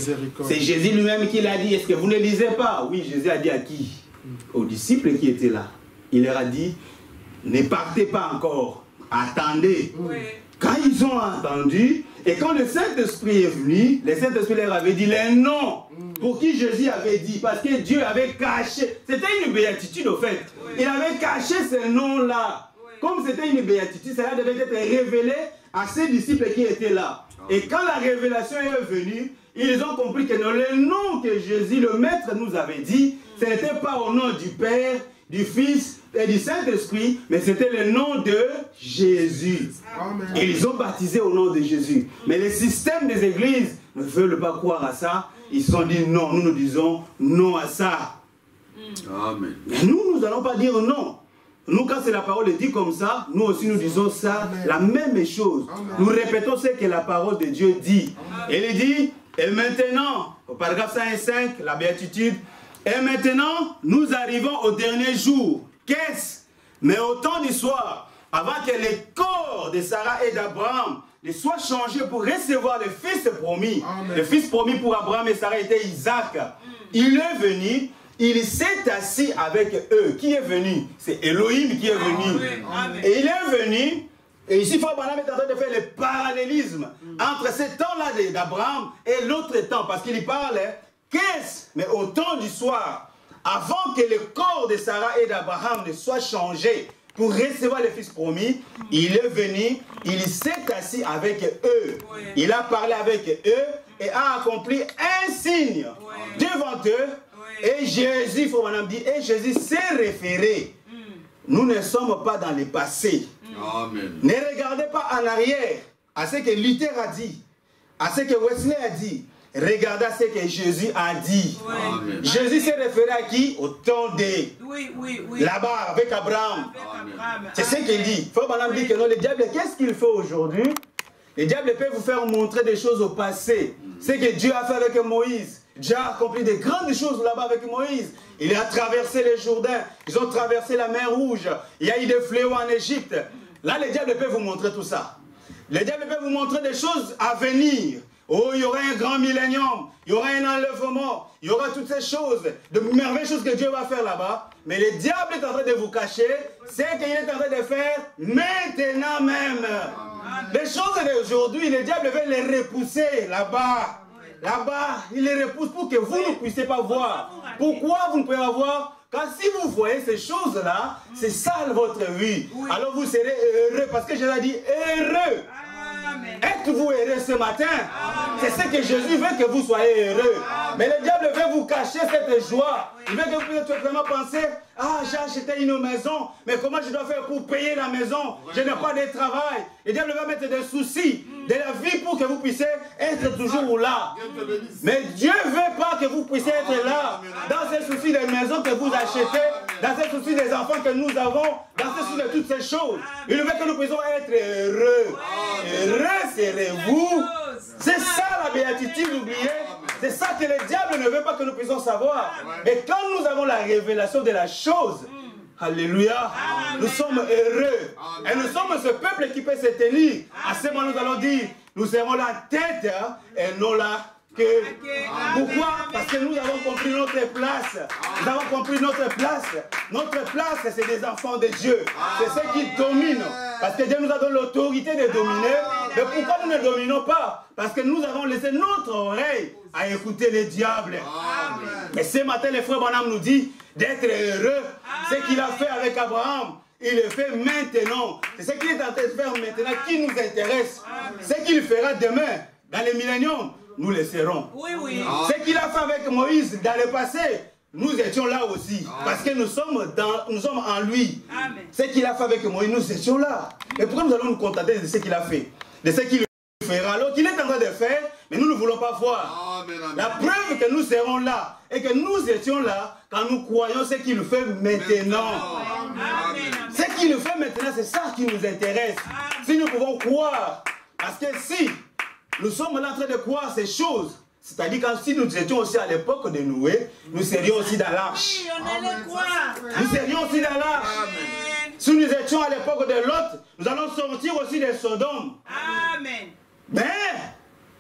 C'est Jésus lui-même qui l'a dit. Est-ce que vous ne lisez pas? Oui, Jésus a dit à qui? Aux disciples qui étaient là. Il leur a dit, ne partez pas encore, attendez. Oui. Quand ils ont entendu, et quand le Saint-Esprit est venu, le Saint-Esprit leur avait dit les noms pour qui Jésus avait dit, parce que Dieu avait caché, c'était une béatitude au fait, il avait caché ces noms-là. Comme c'était une béatitude, cela devait être révélé à ses disciples qui étaient là. Et quand la révélation est venue, ils ont compris que le nom que Jésus, le Maître, nous avait dit, ce n'était pas au nom du Père, du Fils et du Saint-Esprit, mais c'était le nom de Jésus. Amen. Et ils ont baptisé au nom de Jésus. Mais les systèmes des églises ne veulent pas croire à ça. Ils se sont dit non, nous disons non à ça. Amen. Mais nous n'allons pas dire non. Nous, quand c'est la parole dit comme ça, nous aussi nous disons ça, la même chose. Nous répétons ce que la parole de Dieu dit. Elle dit, et maintenant, au paragraphe 105, la béatitude, et maintenant, nous arrivons au dernier jour. Qu'est-ce? Mais au temps du soir, avant que les corps de Sarah et d'Abraham ne soient changés pour recevoir le fils promis. Amen. Le fils promis pour Abraham et Sarah était Isaac. Il est venu. Il s'est assis avec eux. Qui est venu? C'est Elohim qui est venu. Amen. Et il est venu. Et ici, Frère Branham est en train de faire le parallélisme entre ce temps-là d'Abraham et l'autre temps. Parce qu'il y parle, qu'est-ce? Mais au temps du soir, avant que le corps de Sarah et d'Abraham ne soit changé pour recevoir le fils promis, il est venu, il s'est assis avec eux. Il a parlé avec eux et a accompli un signe devant eux. Et Jésus, il faut madame dire, et Jésus s'est référé. Nous ne sommes pas dans le passé. Amen. Ne regardez pas en arrière à ce que Luther a dit, à ce que Wesley a dit. Regardez à ce que Jésus a dit. Amen. Jésus s'est référé à qui? Au temps de là-bas avec Abraham. C'est ce qu'il dit. Il faut madame dire que non, le diable, qu'est-ce qu'il fait aujourd'hui? Le diable peut vous faire montrer des choses au passé. Ce que Dieu a fait avec Moïse. Dieu a accompli de grandes choses là-bas avec Moïse. Il a traversé le Jourdain. Ils ont traversé la mer Rouge. Il y a eu des fléaux en Égypte. Là, le diable peut vous montrer tout ça. Le diable peut vous montrer des choses à venir. Oh, il y aura un grand millénium. Il y aura un enlèvement. Il y aura toutes ces choses, de merveilleuses choses que Dieu va faire là-bas. Mais le diable est en train de vous cacher ce qu'il est en train de faire maintenant même. Les choses d'aujourd'hui, le diable veut les repousser là-bas. Là-bas, il les repousse pour que vous ne puissiez pas voir. Pourquoi vous ne pouvez pas voir? Car si vous voyez ces choses-là, c'est ça votre vie. Alors vous serez heureux, parce que Jésus a dit heureux. Êtes-vous heureux ce matin? C'est ce que Jésus veut, que vous soyez heureux. Mais le diable veut vous cacher cette joie. Il veut que vous puissiez vraiment penser, ah, j'ai acheté une maison, mais comment je dois faire pour payer la maison? Je n'ai pas de travail. Le diable va mettre des soucis de la vie pour que vous puissiez être toujours là. Mais Dieu ne veut pas que vous puissiez être là, dans ces soucis des maisons que vous achetez, dans ces soucis des enfants que nous avons, dans ces soucis de toutes ces choses. Il veut que nous puissions être heureux. Heureux serez-vous. C'est ça la béatitude, oubliez. C'est ça que le diable ne veut pas que nous puissions savoir. Mais quand nous avons la révélation de la chose, alléluia, nous sommes heureux. Et nous sommes ce peuple qui peut se tenir. À ce moment, nous allons dire, nous serons la tête et non la queue. Pourquoi? Parce que nous avons compris notre place. Nous avons compris notre place. Notre place, c'est des enfants de Dieu. C'est ceux qui dominent. Parce que Dieu nous a donné l'autorité de dominer. Mais pourquoi nous ne dominons pas? Parce que nous avons laissé notre oreille à écouter le diable. Mais ce matin, les frères Branham nous dit d'être heureux. Ce qu'il a fait avec Abraham, il le fait maintenant. C'est ce qu'il est en train de faire maintenant qui nous intéresse. Ce qu'il fera demain, dans le millénium, nous le serons. Ce qu'il a fait avec Moïse dans le passé, nous étions là aussi. Parce que nous sommes en lui. Ce qu'il a fait avec Moïse, nous étions là. Et pourquoi nous allons nous contenter de ce qu'il a fait? De ce qu'il fera. Alors qu'il est en train de faire, mais nous ne voulons pas voir. La preuve que nous serons là et que nous étions là quand nous croyons ce qu'il fait maintenant. Ce qu'il fait maintenant, c'est ça qui nous intéresse. Si nous pouvons croire, parce que si nous sommes là en train de croire ces choses, c'est-à-dire que si nous étions aussi à l'époque de Noé, nous serions aussi dans l'arche. Nous serions aussi dans l'arche. Si nous étions à l'époque de Lot, nous allons sortir aussi de Sodome. Amen. Mais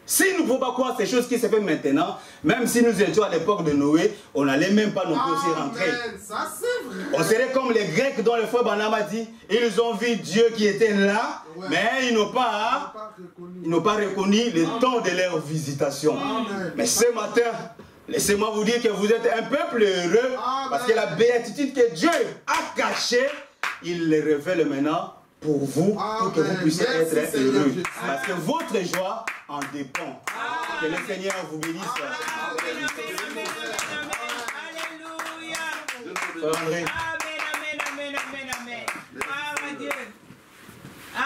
si nous ne pouvons pas croire ces choses qui se font maintenant, même si nous étions à l'époque de Noé, on n'allait même pas non plus aussi rentrer. Ça, c'est vrai. On serait comme les Grecs dont le frère Branham a dit, ils ont vu Dieu qui était là, mais ils n'ont pas reconnu le temps de leur visitation. Mais ce matin, laissez-moi vous dire que vous êtes un peuple heureux, parce que la béatitude que Dieu a cachée, il le révèle maintenant pour vous, pour que vous puissiez être heureux. Parce que votre joie en dépend. Que le Seigneur vous bénisse. Alléluia. Amen.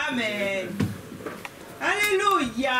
Amen. Alléluia.